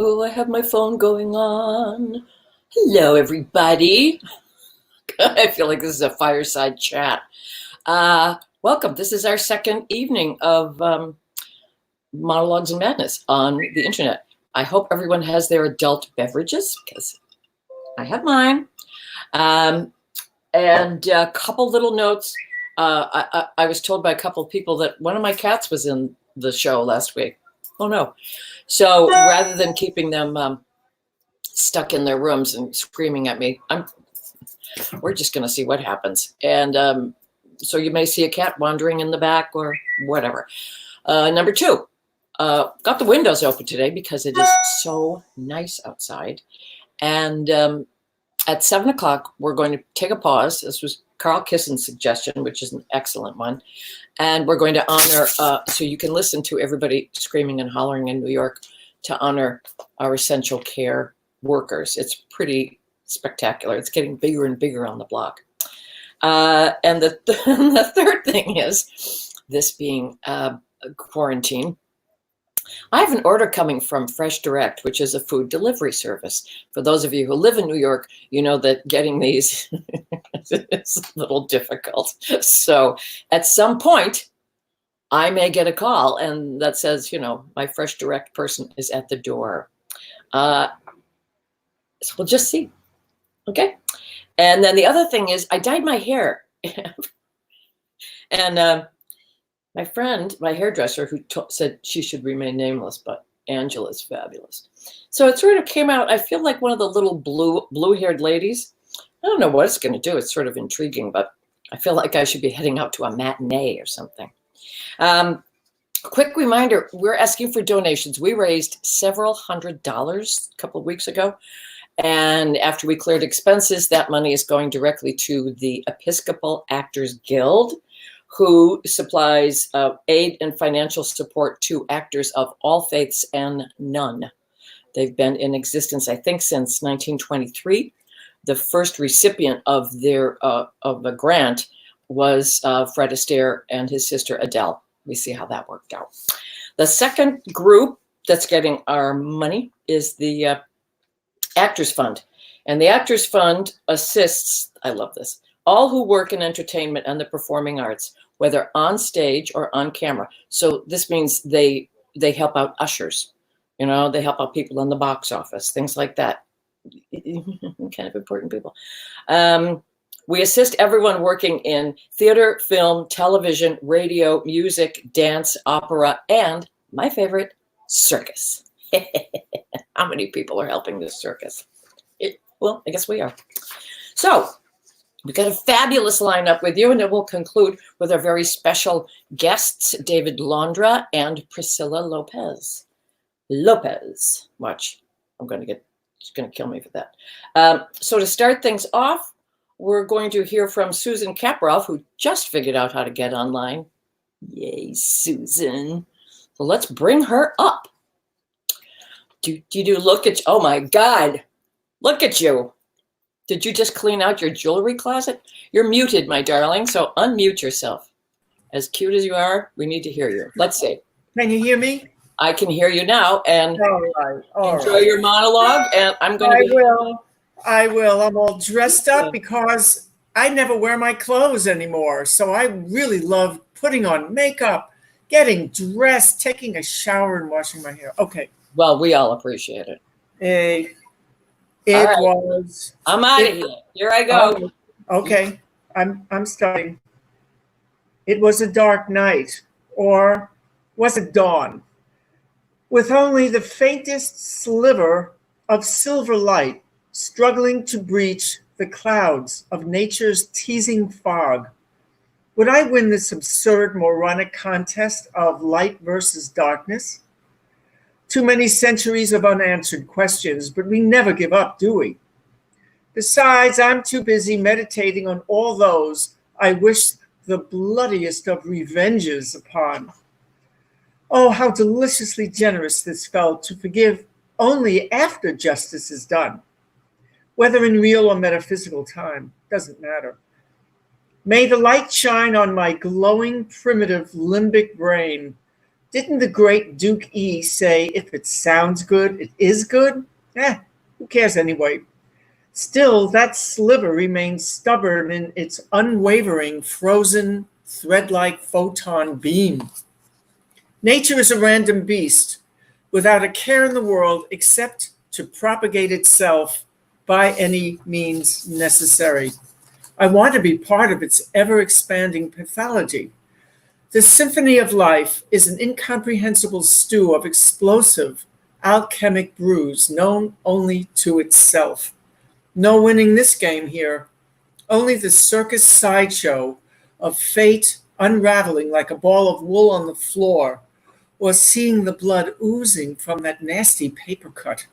Oh, I have my phone going on. Hello, everybody. I feel like this is a fireside chat. Welcome. This is our second evening of Monologues Madness on the internet. I hope everyone has their adult beverages because I have mine. And a couple little notes. I was told by a couple of people that one of my cats was in the show last week. Oh, no. So rather than keeping them stuck in their rooms and screaming at me, we're just going to see what happens. And so you may see a cat wandering in the back or whatever. Number two, got the windows open today because it is so nice outside. And at 7 o'clock, we're going to take a pause. This was Carl Kissin's suggestion, which is an excellent one. And we're going to honor, so you can listen to everybody screaming and hollering in New York to honor our essential care workers. It's pretty spectacular. It's getting bigger and bigger on the block. And the third thing is, this being quarantine, I have an order coming from Fresh Direct, which is a food delivery service. For those of you who live in New York, you know that getting these is a little difficult. So at some point, I may get a call and that says, my Fresh Direct person is at the door. So we'll just see. Okay. And then the other thing is I dyed my hair. And my friend, my hairdresser, who said she should remain nameless, but Angela's fabulous. So it sort of came out, I feel like one of the little blue-haired ladies. I don't know what it's going to do. It's sort of intriguing, but I feel like I should be heading out to a matinee or something. Quick reminder, we're asking for donations. We raised several $100s a couple of weeks ago. And after we cleared expenses, that money is going directly to the Episcopal Actors Guild, who supplies aid and financial support to actors of all faiths and none. They've been in existence, I think, since 1923. The first recipient of a grant was Fred Astaire and his sister Adele. We see how that worked out. The second group that's getting our money is the Actors Fund. And the Actors Fund assists, I love this, all who work in entertainment and the performing arts, whether on stage or on camera. So this means they help out ushers, they help out people in the box office, things like that. Kind of important people. We assist everyone working in theater, film, television, radio, music, dance, opera, and my favorite, circus. How many people are helping this circus? Well, I guess we are. So we've got a fabulous lineup with you, and then we'll conclude with our very special guests, David Londra and Priscilla Lopez. Watch, she's going to kill me for that. So to start things off, we're going to hear from Susan Kaproff, who just figured out how to get online. Yay, Susan. So let's bring her up. Look at, oh my God, look at you. Did you just clean out your jewelry closet? You're muted, my darling, so unmute yourself. As cute as you are, we need to hear you. Let's see. Can you hear me? I can hear you now, and all enjoy right. your monologue, and I'm going to I will. I'm all dressed up because I never wear my clothes anymore, so I really love putting on makeup, getting dressed, taking a shower, and washing my hair. Okay. Well, we all appreciate it. I'm out of here. Here I go. Okay, I'm starting. It was a dark night, or was it dawn? With only the faintest sliver of silver light struggling to breach the clouds of nature's teasing fog. Would I win this absurd moronic contest of light versus darkness? Too many centuries of unanswered questions, but we never give up, do we? Besides, I'm too busy meditating on all those I wish the bloodiest of revenges upon. Oh, how deliciously generous this felt to forgive only after justice is done. Whether in real or metaphysical time, doesn't matter. May the light shine on my glowing, primitive limbic brain, Didn't the great Duke E say, if it sounds good, it is good? Who cares anyway? Still, that sliver remains stubborn in its unwavering, frozen, thread-like photon beam. Nature is a random beast, without a care in the world except to propagate itself by any means necessary. I want to be part of its ever-expanding pathology. The symphony of life is an incomprehensible stew of explosive, alchemic brews known only to itself. No winning this game here, only the circus sideshow of fate unraveling like a ball of wool on the floor, or seeing the blood oozing from that nasty paper cut.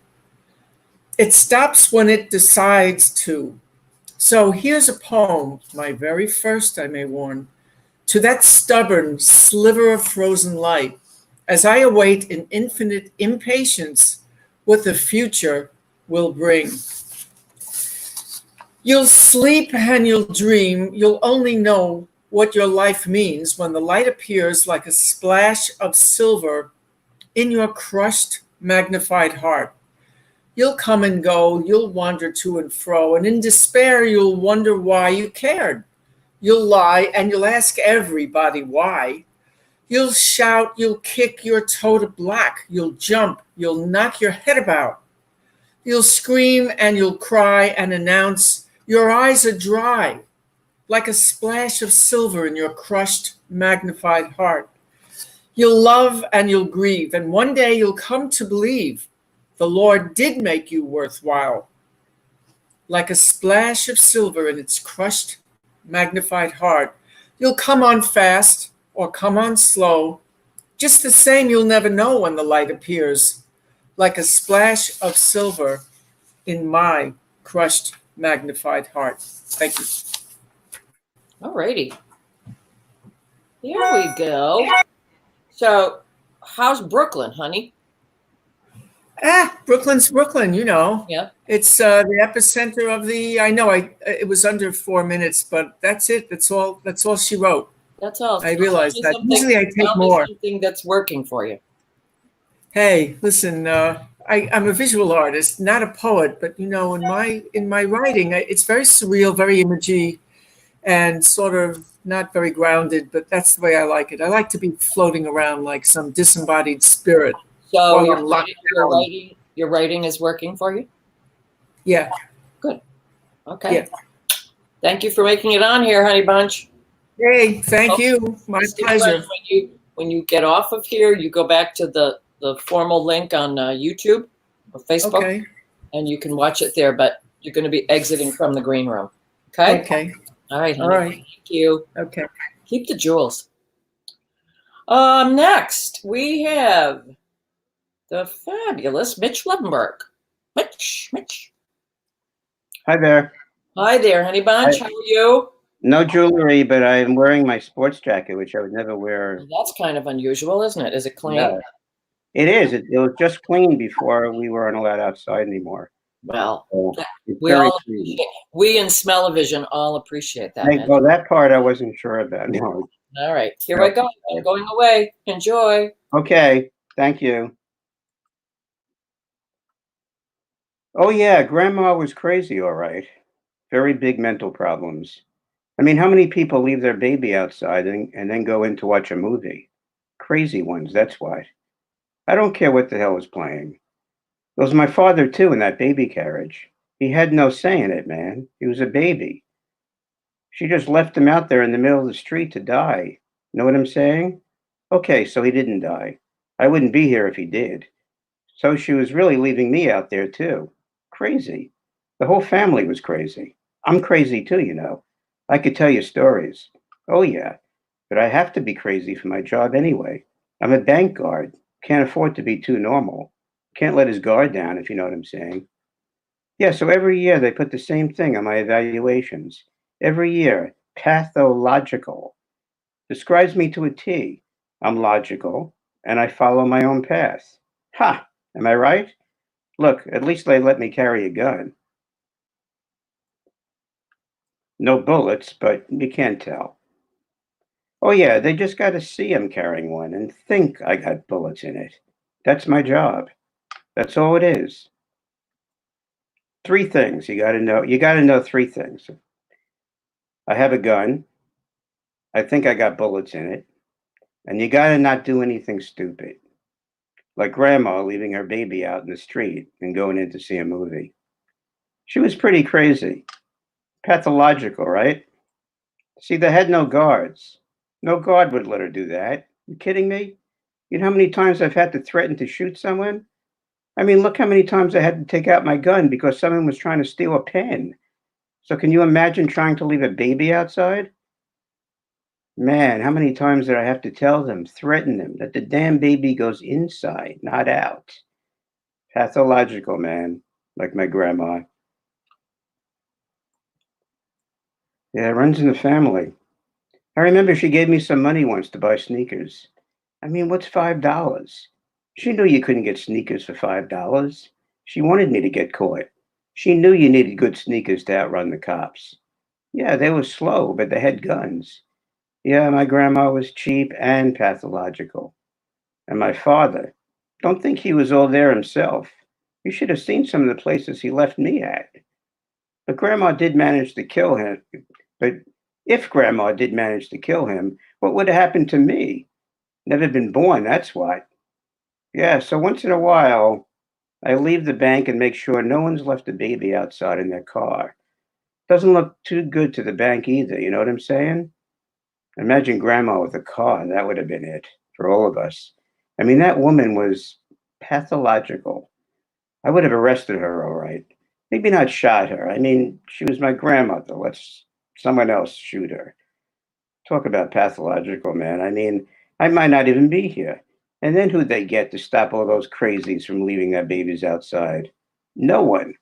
It stops when it decides to. So here's a poem, my very first, I may warn, to that stubborn sliver of frozen light, as I await in infinite impatience what the future will bring. You'll sleep and you'll dream, you'll only know what your life means when the light appears like a splash of silver in your crushed, magnified heart. You'll come and go, you'll wander to and fro, and in despair you'll wonder why you cared. You'll lie and you'll ask everybody why. You'll shout, you'll kick your toe to black, you'll jump, you'll knock your head about. You'll scream and you'll cry and announce your eyes are dry, like a splash of silver in your crushed, magnified heart. You'll love and you'll grieve, and one day you'll come to believe the Lord did make you worthwhile, like a splash of silver in its crushed, magnified heart. You'll come on fast or come on slow. Just the same, you'll never know when the light appears, like a splash of silver in my crushed, magnified heart. Thank you. All righty. Here we go. So, how's Brooklyn, honey? Brooklyn's Brooklyn, you know. Yeah. It's the epicenter of the. I know. It was under 4 minutes, but that's it. That's all. That's all she wrote. That's all. I realized that. Usually, I take more. Something that's working for you. Hey, listen. I'm a visual artist, not a poet, but you know, in my writing, it's very surreal, very imagey, and sort of not very grounded. But that's the way I like it. I like to be floating around like some disembodied spirit. So while I'm locked down. your writing is working for you? Yeah. Good. Okay. Yeah. Thank you for making it on here, honey bunch. Hey, thank you. My pleasure. When you get off of here, you go back to the formal link on YouTube or Facebook, Okay. and you can watch it there. But you're going to be exiting from the green room. Okay. Okay. All right, honey. All right. Thank you. Okay. Keep the jewels. Next we have the fabulous Mitch Levenberg. Mitch. Hi there. Hi there, honey bunch. Hi. How are you? No jewelry, but I'm wearing my sports jacket, which I would never wear. Well, that's kind of unusual, isn't it? Is it clean? No. It is. It was just clean before we weren't allowed outside anymore. Well, So it's we very all clean. we in Smell-O-Vision all appreciate that. Man. Well, that part I wasn't sure about. No. All right, here I go. I'm going away. Enjoy. Okay. Thank you. Oh yeah, Grandma was crazy, all right. Very big mental problems. I mean, how many people leave their baby outside and then go in to watch a movie? Crazy ones, that's what. I don't care what the hell was playing. It was my father, too, in that baby carriage. He had no say in it, man. He was a baby. She just left him out there in the middle of the street to die. Know what I'm saying? Okay, so he didn't die. I wouldn't be here if he did. So she was really leaving me out there, too. Crazy. The whole family was crazy. I'm crazy, too, you know. I could tell you stories. Oh, yeah. But I have to be crazy for my job anyway. I'm a bank guard. Can't afford to be too normal. Can't let his guard down, if you know what I'm saying. Yeah, so every year they put the same thing on my evaluations. Every year, pathological. Describes me to a T. I'm logical, and I follow my own path. Ha! Am I right? Look, at least they let me carry a gun. No bullets, but you can't tell. Oh yeah, they just got to see I'm carrying one and think I got bullets in it. That's my job. That's all it is. Three things you got to know. You got to know three things. I have a gun. I think I got bullets in it. And you got to not do anything stupid, like grandma leaving her baby out in the street and going in to see a movie. She was pretty crazy. Pathological, right? See, they had no guards. No guard would let her do that. You kidding me? You know how many times I've had to threaten to shoot someone? I mean, look how many times I had to take out my gun because someone was trying to steal a pen. So can you imagine trying to leave a baby outside? Man, how many times did I have to tell them, threaten them, that the damn baby goes inside, not out? Pathological, man, like my grandma. Yeah, it runs in the family. I remember she gave me some money once to buy sneakers. I mean, what's $5? She knew you couldn't get sneakers for $5. She wanted me to get caught. She knew you needed good sneakers to outrun the cops. Yeah, they were slow, but they had guns. Yeah, my grandma was cheap and pathological. And my father, don't think he was all there himself. You should have seen some of the places he left me at. But grandma did manage to kill him. But if grandma did manage to kill him, what would have happened to me? Never been born, that's what. Yeah, so once in a while, I leave the bank and make sure no one's left a baby outside in their car. Doesn't look too good to the bank either, you know what I'm saying? Imagine grandma with a car, that would have been it for all of us. I mean, that woman was pathological. I would have arrested her, all right. Maybe not shot her. I mean, she was my grandmother. Let's someone else shoot her. Talk about pathological, man. I mean, I might not even be here. And then who'd they get to stop all those crazies from leaving their babies outside? No one.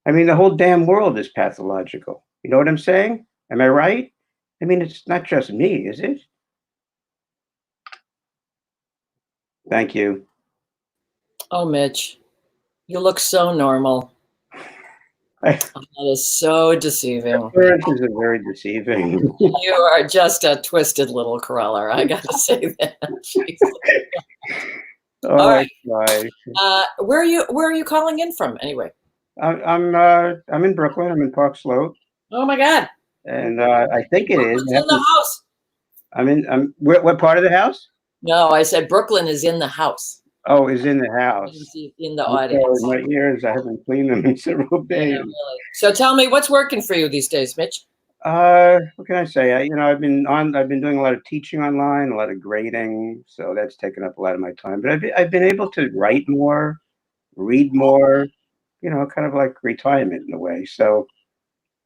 I mean, the whole damn world is pathological. You know what I'm saying? Am I right? I mean, it's not just me, is it? Thank you. Oh, Mitch, you look so normal. I, Oh, that is so deceiving. appearances are very deceiving. You are just a twisted little crawler. I got to say that. Jeez. Oh, All right. my. Where are you calling in from anyway? I'm in Brooklyn. I'm in Park Slope, Oh my God. and I think it is. Brooklyn's in the house. I'm what part of the house? No, I said Brooklyn is in the house. Oh, is in the house. In the I'm audience. sorry, my ears. I haven't cleaned them in several Yeah, days. really. So tell me, what's working for you these days, Mitch? What can I say? I've been doing a lot of teaching online, a lot of grading, so that's taken up a lot of my time. But I've been able to write more, read more, kind of like retirement in a way. So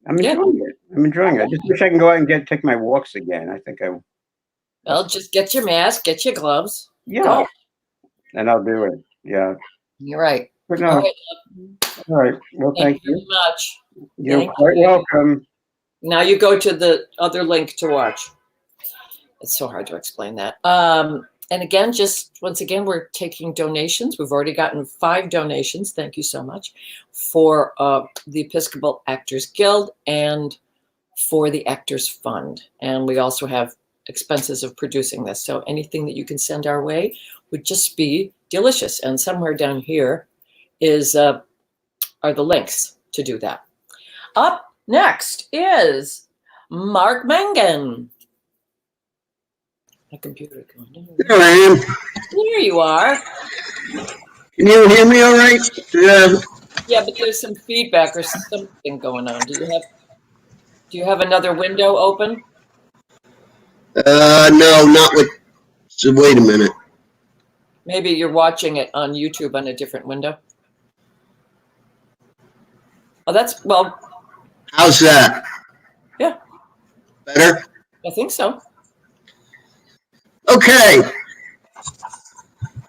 I'm Yeah. enjoying it. I'm enjoying it. I just wish I can go out and take my walks again. I think I. Well, just get your mask, get your gloves. Yeah, Go. and I'll do it. Yeah. You're right. But All no. right. All right. Well, Thank thank you you. very much. You're Thank quite you. welcome. Now you go to the other link to watch. It's so hard to explain that. And again, just once again, we're taking donations. We've already gotten 5 donations. Thank you so much for the Episcopal Actors Guild and for the Actors Fund. And we also have expenses of producing this. So anything that you can send our way would just be delicious. And somewhere down here are the links to do that. Up next is Mark Mangan. My computer going. There I am. There you are. Can you hear me all right? Yeah, but there's some feedback or something going on. Do you have another window open? No, not with. So wait a minute. Maybe you're watching it on YouTube on a different window. Oh, How's that? Yeah, Better? I think so. Okay.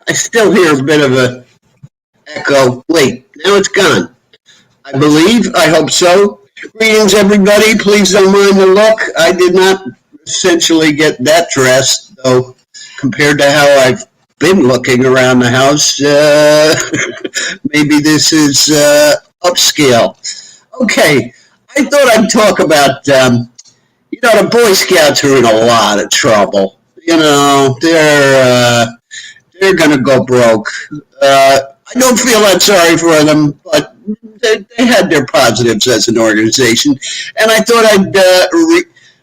I still hear a bit of a echo. Wait, now it's gone. I believe. I hope so. Greetings, everybody. Please don't mind the look. I did not essentially get that dressed, though, compared to how I've been looking around the house. Maybe this is upscale. Okay, I thought I'd talk about The Boy Scouts are in a lot of trouble. They're gonna go broke. I don't feel that sorry for them, but they had their positives as an organization, and I thought I'd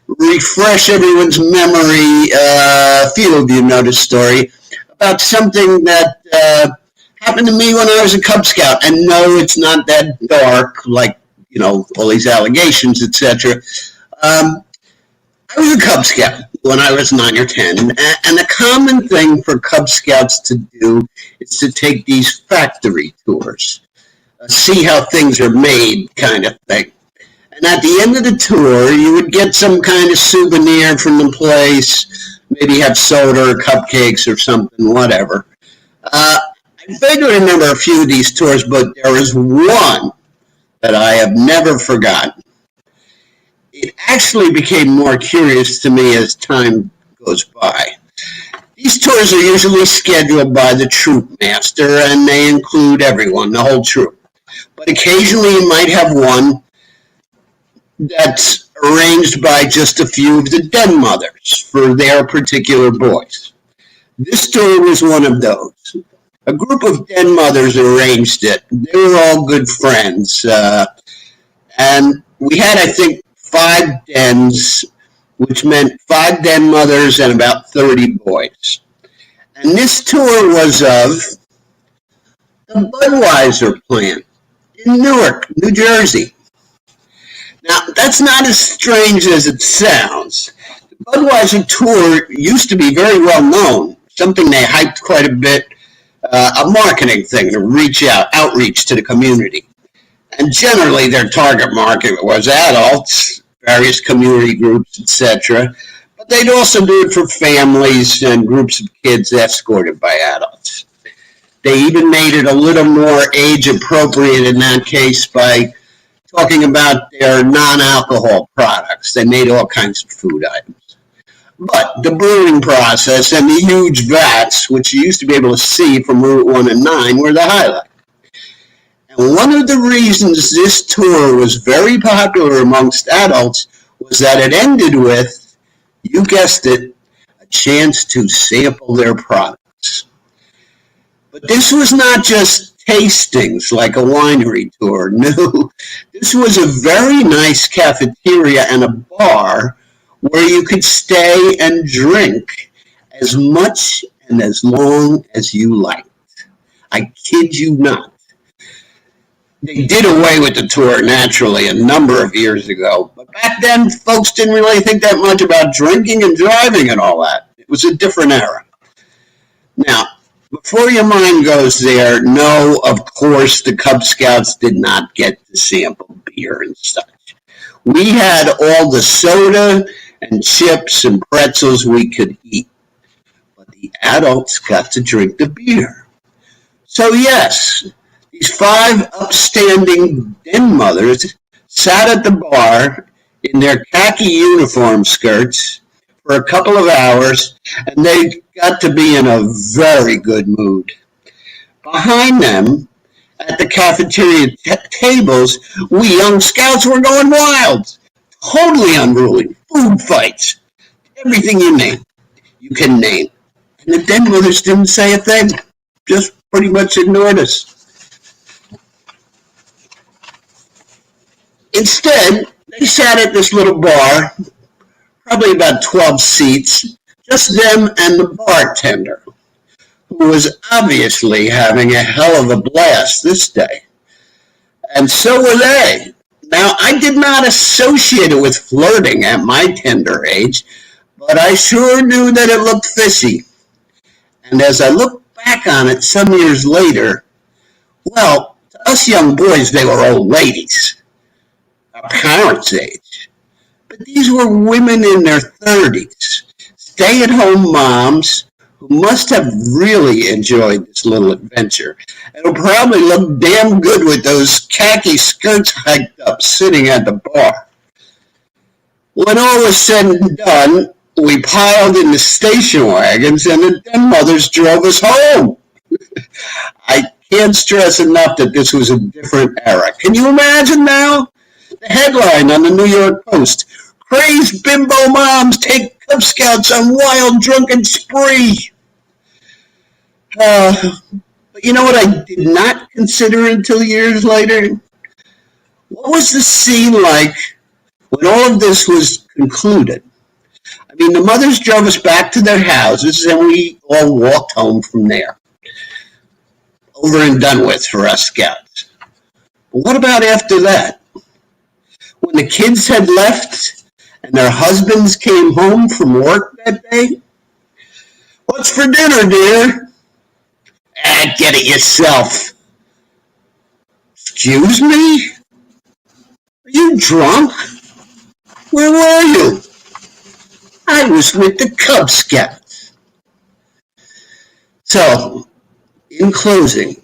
refresh everyone's memory. A few of you know the story about something that happened to me when I was a Cub Scout. And no, it's not that dark, like all these allegations, etc. I was a Cub Scout when I was 9 or 10, and the common thing for Cub Scouts to do is to take these factory tours, see how things are made kind of thing. And at the end of the tour, you would get some kind of souvenir from the place, maybe have soda or cupcakes or something, whatever. I vaguely remember a few of these tours, but there was one that I have never forgotten. It actually became more curious to me as time goes by. These tours are usually scheduled by the troop master, and they include everyone, the whole troop. But occasionally you might have one that's arranged by just a few of the den mothers for their particular boys. This tour was one of those. A group of den mothers arranged it. They were all good friends. And we had, I think, 5 dens, which meant 5 den mothers and about 30 boys. And this tour was of the Budweiser plant in Newark, New Jersey. Now, that's not as strange as it sounds. The Budweiser tour used to be very well known, something they hyped quite a bit, a marketing thing to outreach to the community. And generally their target market was adults, various community groups, etc. But they'd also do it for families and groups of kids escorted by adults. They even made it a little more age appropriate in that case by talking about their non-alcohol products. They made all kinds of food items. But the brewing process and the huge vats, which you used to be able to see from Route 1 and 9, were the highlight. And one of the reasons this tour was very popular amongst adults was that it ended with, you guessed it, a chance to sample their products. But this was not just tastings like a winery tour. No, this was a very nice cafeteria and a bar where you could stay and drink as much and as long as you liked. I kid you not. They did away with the tour naturally a number of years ago, but back then folks didn't really think that much about drinking and driving and all that. It was a different era. Now, before your mind goes there, no, of course the Cub Scouts did not get to sample beer and such. We had all the soda and chips and pretzels we could eat, but the adults got to drink the beer. So yes, these 5 upstanding den mothers sat at the bar in their khaki uniform skirts for a couple of hours, and they got to be in a very good mood. Behind them, at the cafeteria tables, we young scouts were going wild, totally unruly, food fights, everything you can name. And the den mothers didn't say a thing, just pretty much ignored us. Instead, they sat at this little bar, probably about 12 seats, just them and the bartender, who was obviously having a hell of a blast this day. And so were they. Now, I did not associate it with flirting at my tender age, but I sure knew that it looked fishy. And as I look back on it some years later, well, to us young boys, they were old ladies, our parents' age. But these were women in their 30s, stay-at-home moms who must have really enjoyed this little adventure. It'll probably look damn good with those khaki skirts hiked up sitting at the bar. When all was said and done, we piled in the station wagons and the den mothers drove us home. I can't stress enough that this was a different era. Can you imagine now? The headline on the New York Post, Crazed bimbo moms take Cub Scouts on wild drunken spree. But you know what I did not consider until years later? What was the scene like when all of this was concluded? I mean, the mothers drove us back to their houses, and we all walked home from there. Over and done with for us scouts. But what about after that? When the kids had left and their husbands came home from work that day? What's for dinner, dear? Get it yourself. Excuse me? Are you drunk? Where were you? I was with the Cub Scouts. So, in closing,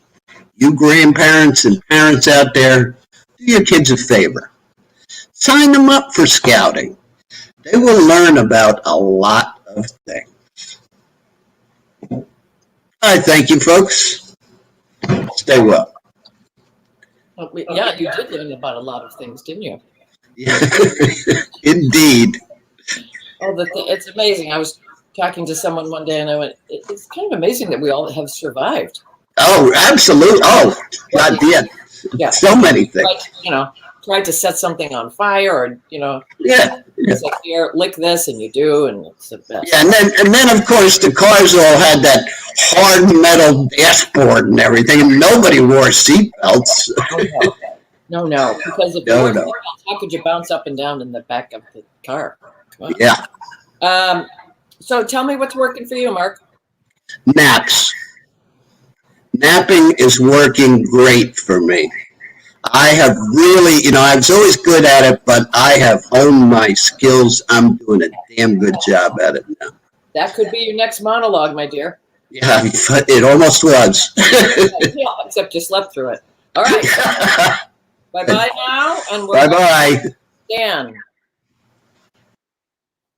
you grandparents and parents out there, do your kids a favor. Sign them up for scouting. They will learn about a lot of things. I thank you, folks. Stay well. Yeah, you did learn about a lot of things, didn't you? Yeah. Indeed. Oh, it's amazing. I was talking to someone one day, and I went, "It's kind of amazing that we all have survived." Oh, absolutely. Oh, God, yeah. So many things. Like, tried to set something on fire, or Yeah. it's like, here, lick this, and you do, and it's the best. Yeah, and then of course the cars all had that hard metal dashboard and everything, and nobody wore seatbelts. Oh, no, because if you wore seatbelts, how could you bounce up and down in the back of the car? Yeah. So tell me what's working for you, Mark. Naps. Napping is working great for me. I have really, I was always good at it, but I have honed my skills. I'm doing a damn good job at it now. That could be your next monologue, my dear. Yeah, it almost was. Yeah, except you slept through it. All right. Bye-bye now. And we're Bye-bye.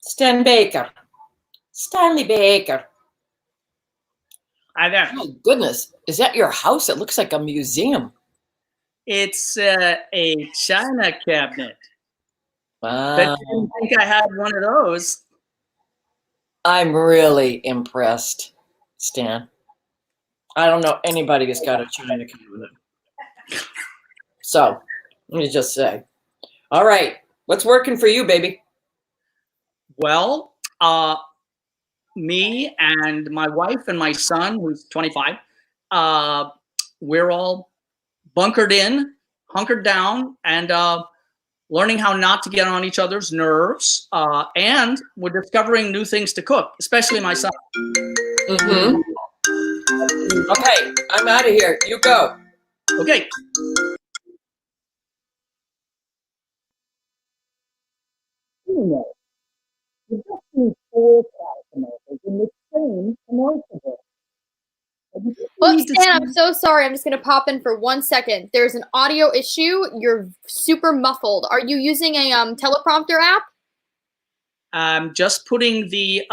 Stan Baker. Stanley Baker. Hi there. Oh, goodness. Is that your house? It looks like a museum. It's a china cabinet. Wow. But I didn't think I had one of those. I'm really impressed, Stan. I don't know anybody who's got a china cabinet. So, let me just say. All right. What's working for you, baby? Well, me and my wife and my son, who's 25, we're all bunkered in, hunkered down, and learning how not to get on each other's nerves. And we're discovering new things to cook, especially my son. Mm-hmm. Okay, I'm out of here. You go. Okay. Well, Stan, I'm so sorry. I'm just going to pop in for 1 second. There's an audio issue. You're super muffled. Are you using a teleprompter app? I'm just putting the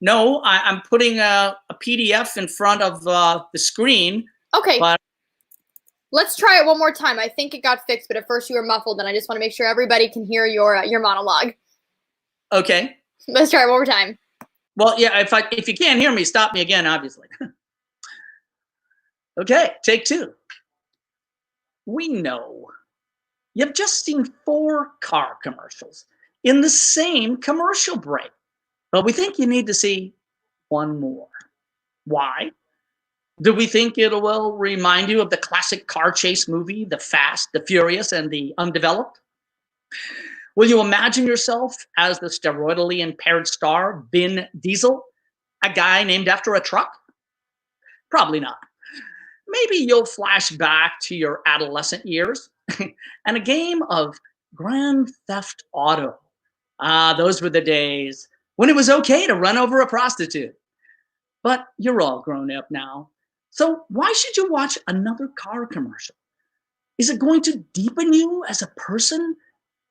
no. I'm putting a PDF in front of the screen. Okay. But let's try it one more time. I think it got fixed, but at first you were muffled, and I just want to make sure everybody can hear your monologue. Okay. Let's try it one more time. Well, yeah. If you can't hear me, stop me again. Obviously. Okay. Take two. We know you've just seen 4 car commercials in the same commercial break, but we think you need to see one more. Why? Do we think it will remind you of the classic car chase movie, The Fast, the Furious, and the Undeveloped? Will you imagine yourself as the steroidally impaired star Vin Diesel, a guy named after a truck? Probably not. Maybe you'll flash back to your adolescent years and a game of Grand Theft Auto. Those were the days when it was okay to run over a prostitute. But you're all grown up now. So why should you watch another car commercial? Is it going to deepen you as a person?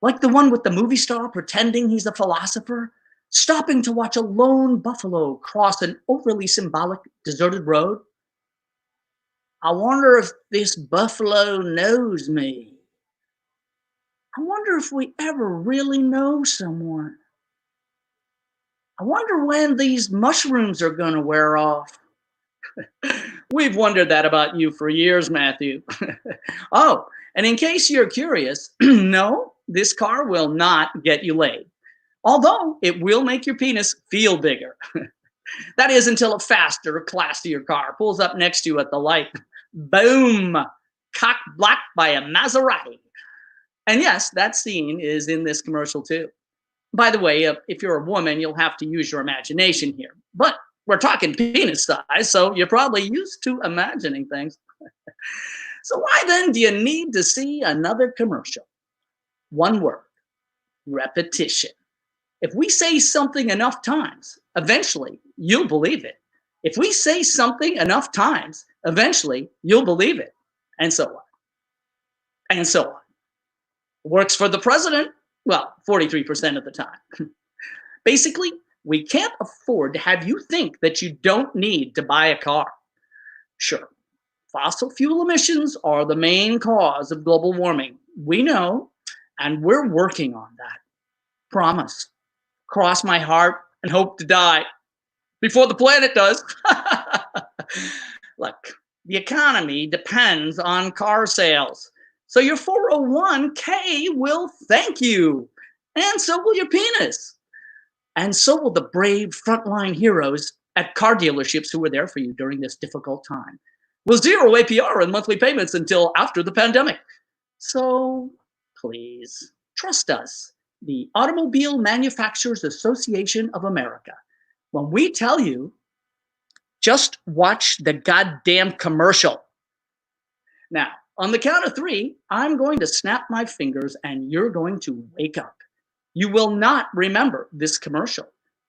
Like the one with the movie star pretending he's a philosopher, stopping to watch a lone buffalo cross an overly symbolic deserted road? I wonder if this buffalo knows me. I wonder if we ever really know someone. I wonder when these mushrooms are going to wear off. We've wondered that about you for years, Matthew. Oh, and in case you're curious, no, this car will not get you laid. Although it will make your penis feel bigger. That is until a faster, classier car pulls up next to you at the light. Boom! Cock blocked by a Maserati. And yes, that scene is in this commercial too. By the way, if you're a woman, you'll have to use your imagination here. But we're talking penis size, so you're probably used to imagining things. So why then do you need to see another commercial? One word: repetition. If we say something enough times, eventually you'll believe it. If we say something enough times, eventually you'll believe it. And so on. And so on. Works for the president? Well, 43% of the time. Basically, we can't afford to have you think that you don't need to buy a car. Sure, fossil fuel emissions are the main cause of global warming. We know, and we're working on that. Promise. Cross my heart and hope to die before the planet does. Look, the economy depends on car sales. So your 401k will thank you. And so will your penis. And so will the brave frontline heroes at car dealerships who were there for you during this difficult time. With 0 APR and monthly payments until after the pandemic. So please, trust us, the Automobile Manufacturers Association of America. When we tell you, just watch the goddamn commercial. Now, on the count of 3, I'm going to snap my fingers and you're going to wake up. You will not remember this commercial,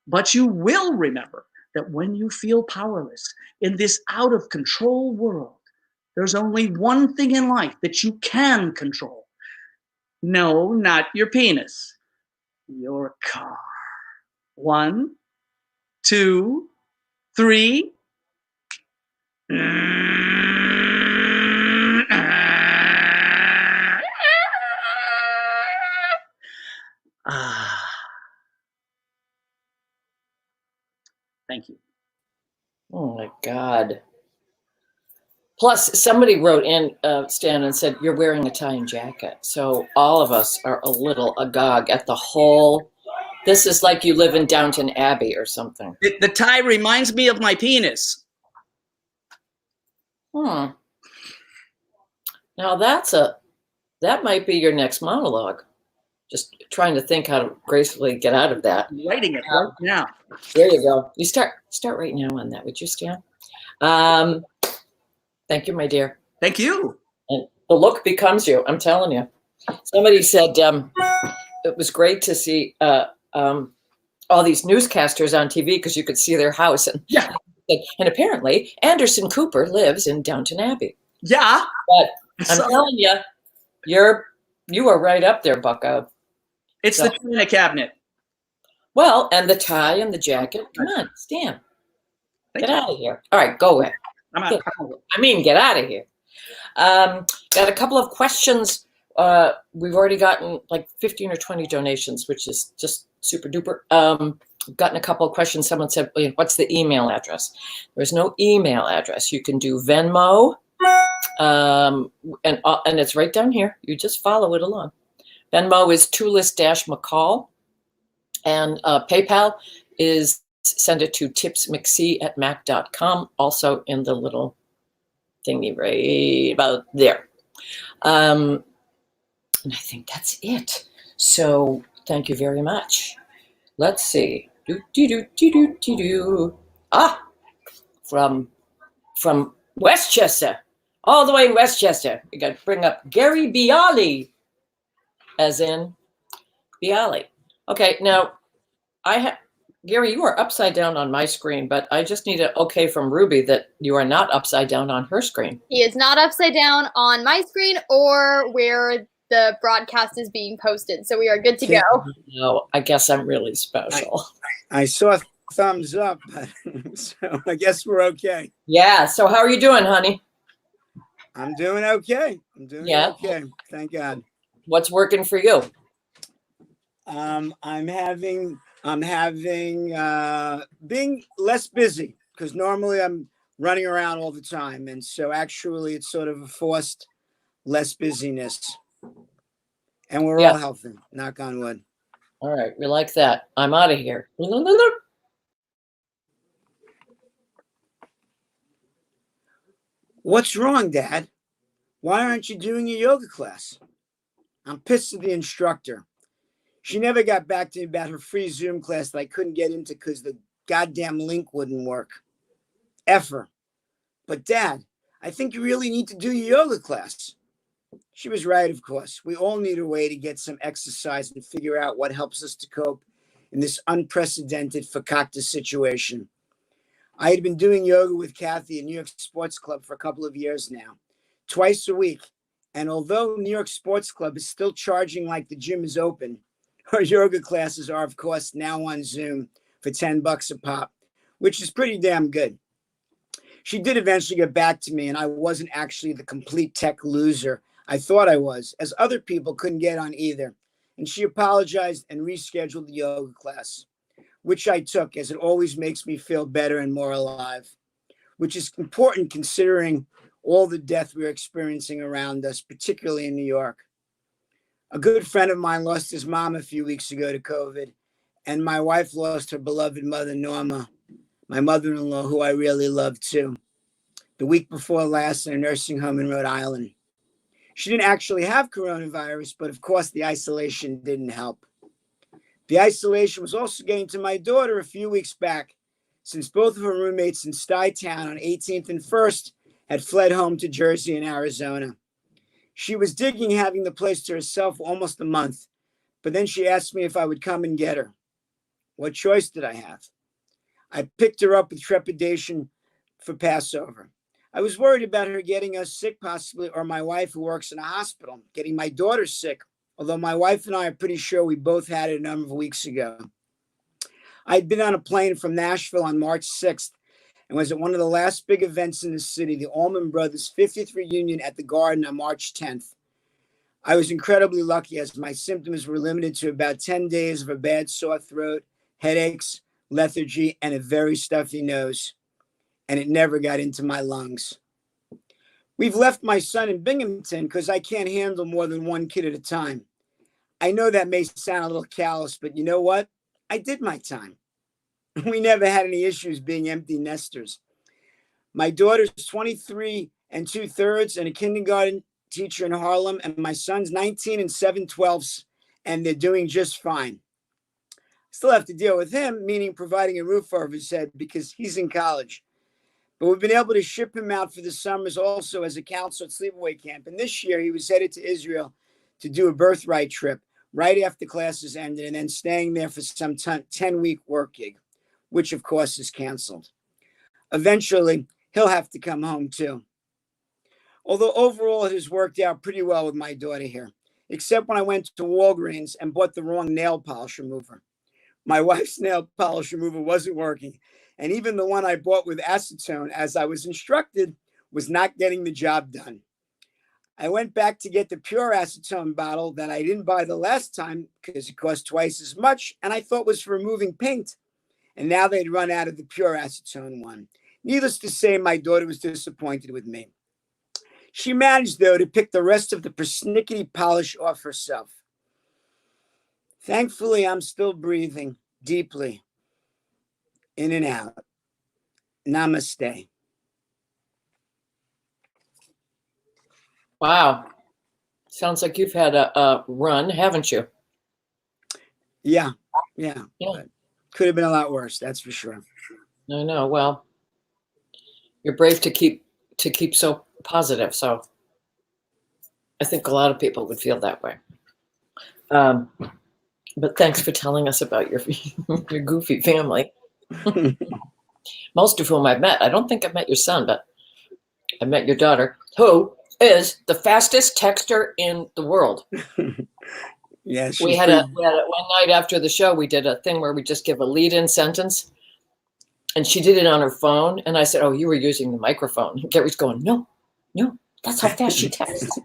but you will remember that when you feel powerless in this out of control world, there's only one thing in life that you can control. No, not your penis, your car. 1, 2, 3. Thank you. Oh my God. Plus, somebody wrote in, Stan, and said, you're wearing a tie and jacket. So all of us are a little agog at the whole, this is like you live in Downton Abbey or something. The tie reminds me of my penis. Now that might be your next monologue. Just trying to think how to gracefully get out of that. I'm writing it right now. There you go. You start right now on that, would you, Stan? Thank you, my dear. Thank you. And the look becomes you, I'm telling you. Somebody said it was great to see all these newscasters on TV because you could see their house. And, yeah. And apparently, Anderson Cooper lives in Downton Abbey. Yeah. But I'm telling you, you are right up there, bucko. It's the china cabinet. Well, and the tie and the jacket. Come on, Stan. Get out of here. All right, go away. Get out of here. Got a couple of questions. We've already gotten like 15 or 20 donations, which is just super duper. Gotten a couple of questions. Someone said, what's the email address? There's no email address. You can do Venmo, and it's right down here. You just follow it along. Venmo is Tulis-McCall, and PayPal is send it to tipsmcc@mac.com, also in the little thingy right about there. And I think that's it. So thank you very much. Let's see. From Westchester, all the way in Westchester. We got to bring up Gary Bialy, as in Bialy. Okay, now Gary, you are upside down on my screen, but I just need an okay from Ruby that you are not upside down on her screen. He is not upside down on my screen or where the broadcast is being posted. So we are good to go. No, I guess I'm really special. I saw thumbs up, so I guess we're okay. Yeah. So how are you doing, honey? I'm doing okay. I'm doing okay. Thank God. What's working for you? I'm having being less busy because normally I'm running around all the time, and so actually it's sort of a forced less busyness, and we're Yeah. all healthy. Knock on wood. All right. We like that. I'm out of here. What's wrong, Dad? Why aren't you doing your yoga class? I'm pissed at the instructor. She never got back to me about her free Zoom class that I couldn't get into because the goddamn link wouldn't work. F her. But Dad, I think you really need to do your yoga class. She was right, of course. We all need a way to get some exercise and figure out what helps us to cope in this unprecedented fakakta situation. I had been doing yoga with Kathy at New York Sports Club for a couple of years now, twice a week. And although New York Sports Club is still charging like the gym is open, her yoga classes are, of course, now on Zoom for $10 a pop, which is pretty damn good. She did eventually get back to me, and I wasn't actually the complete tech loser I thought I was, as other people couldn't get on either. And she apologized and rescheduled the yoga class, which I took, as it always makes me feel better and more alive, which is important considering all the death we're experiencing around us, particularly in New York. A good friend of mine lost his mom a few weeks ago to COVID, and my wife lost her beloved mother, Norma, my mother-in-law, who I really love too, the week before last in a nursing home in Rhode Island. She didn't actually have coronavirus, but of course the isolation didn't help. The isolation was also getting to my daughter a few weeks back, since both of her roommates in Stuytown on 18th and 1st had fled home to Jersey and Arizona. She was digging having the place to herself for almost a month, but then she asked me if I would come and get her. What choice did I have? I picked her up with trepidation for Passover. I was worried about her getting us sick possibly, or my wife, who works in a hospital, getting my daughter sick, although my wife and I are pretty sure we both had it a number of weeks ago. I'd been on a plane from Nashville on March 6th and was at one of the last big events in the city, the Allman Brothers 50th reunion at the Garden on March 10th. I was incredibly lucky as my symptoms were limited to about 10 days of a bad sore throat, headaches, lethargy, and a very stuffy nose. And it never got into my lungs. We've left my son in Binghamton because I can't handle more than one kid at a time. I know that may sound a little callous, but you know what? I did my time. We never had any issues being empty nesters. My daughter's 23 and 2/3 and a kindergarten teacher in Harlem, and my son's 19 and 7/12, and they're doing just fine. Still have to deal with him, meaning providing a roof over his head because he's in college. But we've been able to ship him out for the summers also as a counselor at sleepaway camp. And this year he was headed to Israel to do a birthright trip right after classes ended and then staying there for some 10-week work gig, which of course is canceled. Eventually, he'll have to come home too. Although overall it has worked out pretty well with my daughter here, except when I went to Walgreens and bought the wrong nail polish remover. My wife's nail polish remover wasn't working, and even the one I bought with acetone, as I was instructed, was not getting the job done. I went back to get the pure acetone bottle that I didn't buy the last time because it cost twice as much and I thought was for removing paint. And now they'd run out of the pure acetone one. Needless to say, my daughter was disappointed with me. She managed, though, to pick the rest of the persnickety polish off herself. Thankfully, I'm still breathing deeply in and out. Namaste. Wow. Sounds like you've had a run, haven't you? Yeah. Yeah. Could have been a lot worse, that's for sure. I know. Well, you're brave to keep so positive. So I think a lot of people would feel that way. But thanks for telling us about your your goofy family. Most of whom I've met. I don't think I've met your son, but I met your daughter, who is the fastest texter in the world. Yeah, we had a one night after the show, we did a thing where we just give a lead-in sentence, and she did it on her phone. And I said, "Oh, you were using the microphone." And Gary's going, "No, That's how fast she texts.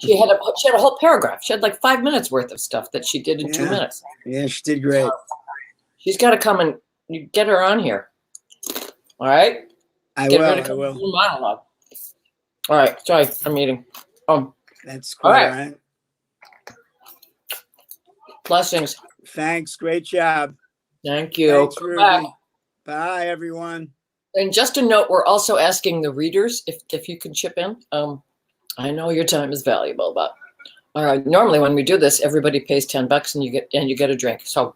She had a whole paragraph. She had like 5 minutes worth of stuff that she did in 2 minutes. Yeah, she did great. She's got to come and you get her on here. All right? I Get her will. to come I will. do a monologue. All right. Sorry, I'm eating. That's quite right. all right. Blessings. Thanks. Great job. Thank you. Thanks, Come Ruby. back. Bye, everyone. And just a note, we're also asking the readers if you can chip in. I know your time is valuable, but normally when we do this, everybody pays $10 and you get a drink. So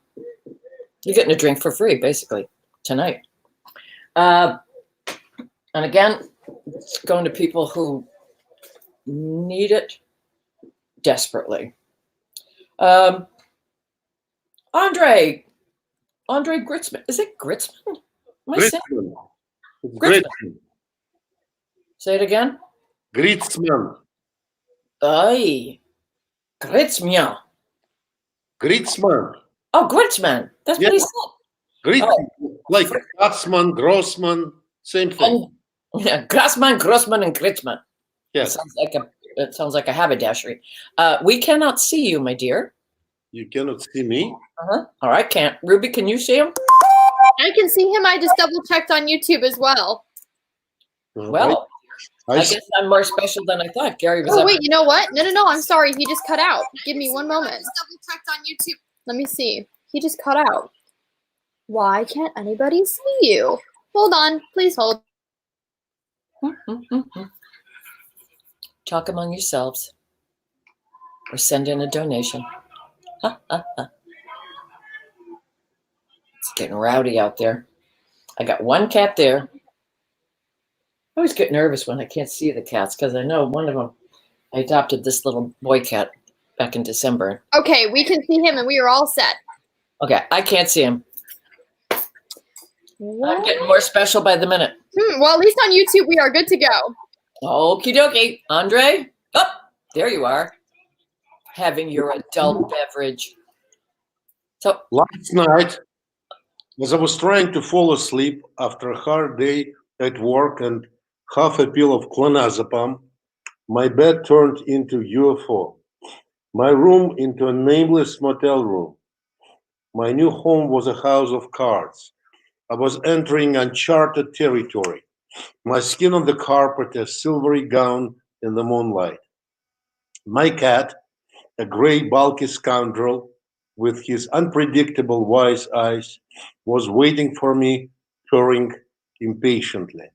you're getting a drink for free, basically, tonight. And again, it's going to people who need it desperately. Andre Gritzman. Is it Gritzman? Am I saying Gritzman. It's Gritzman. Gritzman. Say it again. Gritzman. Ay, Gritzman. Gritzman. Oh, Gritzman. That's Yeah. what he said. Gritzman. Like Gassman, Grossman, same thing. And, yeah, Grossman, and Gritzman. Yes. It sounds like a haberdashery. We cannot see you, my dear. You cannot see me. All right, can't. Ruby, can you see him? I can see him. I just double checked on YouTube as well. Well, I guess I'm more special than I thought. Gary was. Oh wait, you know what? No. I'm sorry. He just cut out. Give me one moment. Double checked on YouTube. Let me see. He just cut out. Why can't anybody see you? Hold on. Please hold. Talk among yourselves, or send in a donation. It's getting rowdy out there. I got one cat there. I always get nervous when I can't see the cats because I know one of them. I adopted this little boy cat back in December. Okay, we can see him and we are all set. Okay, I can't see him. I'm getting more special by the minute. Well, at least on YouTube, we are good to go. Okie dokie. Andre? Oh, there you are. Having your adult beverage. So Last night, as I was trying to fall asleep after a hard day at work and half a pill of clonazepam, my bed turned into UFO. My room into a nameless motel room. My new home was a house of cards. I was entering uncharted territory. My skin on the carpet, a silvery gown in the moonlight. My cat, a gray, bulky scoundrel with his unpredictable wise eyes, was waiting for me, purring impatiently.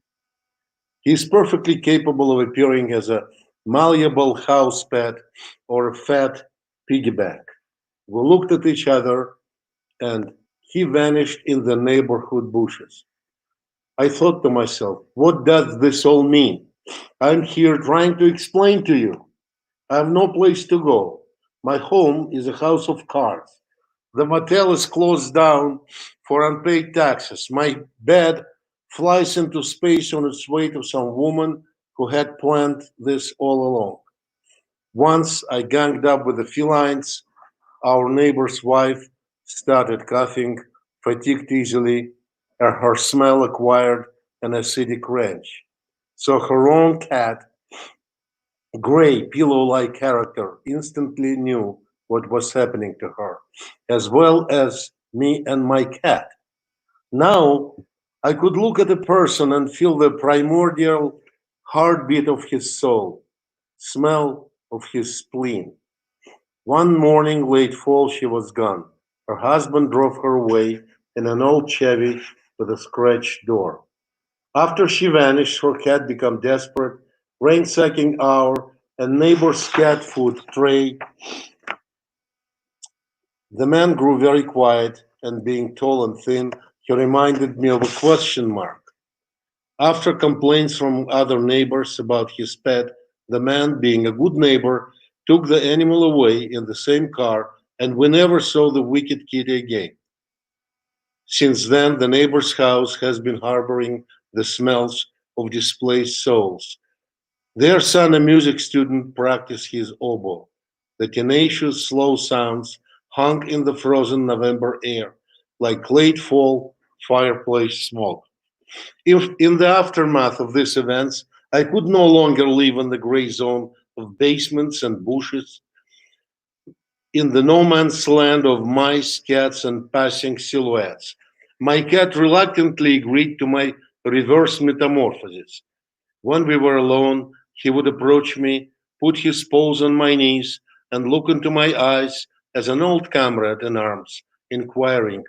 He is perfectly capable of appearing as a malleable house pet or a fat piggy bank. We looked at each other and he vanished in the neighborhood bushes. I thought to myself, what does this all mean? I'm here trying to explain to you. I have no place to go. My home is a house of cards. The motel is closed down for unpaid taxes. My bed flies into space on its way to some woman who had planned this all along. Once I ganged up with the felines, our neighbor's wife started coughing, fatigued easily, and her smell acquired an acidic range. So her own cat, gray, pillow-like character, instantly knew what was happening to her, as well as me and my cat. Now I could look at a person and feel the primordial heartbeat of his soul, smell of his spleen. One morning late fall she was gone. Her husband drove her away in an old Chevy with a scratched door. After she vanished, her cat became desperate, ransacking our and neighbor's cat food tray. The man grew very quiet, and being tall and thin, he reminded me of a question mark. After complaints from other neighbors about his pet, the man, being a good neighbor, took the animal away in the same car, and we never saw the wicked kitty again. Since then, the neighbor's house has been harboring the smells of displaced souls. Their son, a music student, practiced his oboe. The tenacious, slow sounds hung in the frozen November air like late fall fireplace smoke. If in the aftermath of these events, I could no longer live in the gray zone of basements and bushes, in the no man's land of mice, cats, and passing silhouettes. My cat reluctantly agreed to my reverse metamorphosis. When we were alone, he would approach me, put his paws on my knees, and look into my eyes as an old comrade in arms, inquiring,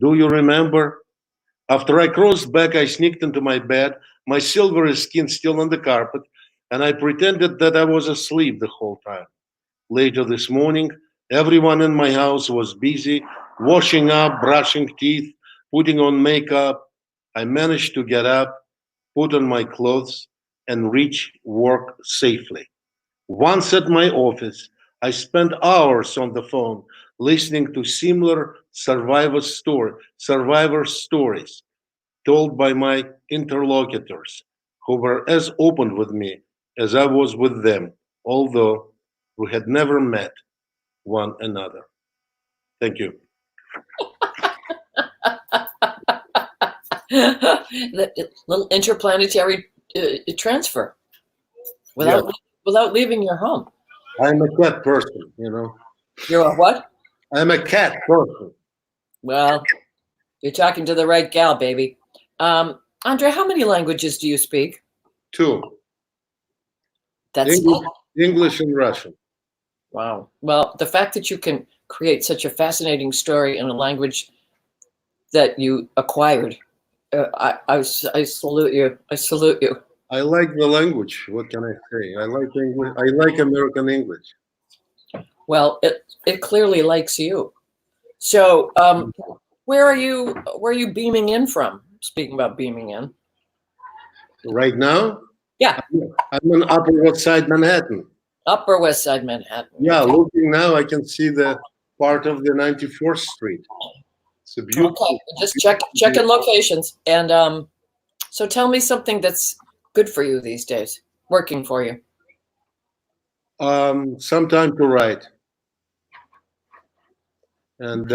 "Do you remember?" After I crossed back, I sneaked into my bed, my silvery skin still on the carpet, and I pretended that I was asleep the whole time. Later this morning, everyone in my house was busy washing up, brushing teeth, putting on makeup. I managed to get up, put on my clothes, and reach work safely. Once at my office, I spent hours on the phone listening to similar survivor stories told by my interlocutors, who were as open with me as I was with them, although we had never met one another. Thank you. The little interplanetary transfer Yeah, without leaving your home. I'm a cat person, you know. You're a what? I'm a cat person. Well, you're talking to the right gal, baby. Andre, how many languages do you speak? Two, That's English, English and Russian. wow. Well, the fact that you can create such a fascinating story in a language that you acquired, I salute you. I salute you. I like the language. What can I say? I like English. I like American English. Well, it clearly likes you. So, where are you beaming in from? Speaking about beaming in. Right now, Yeah, I'm in Upper West Side, Manhattan. Upper West Side Manhattan. Yeah, Okay. looking now, I can see the part of the 94th Street. It's a beautiful. Okay. Just checking locations. And so tell me something that's good for you these days, working for you. Some time to write, and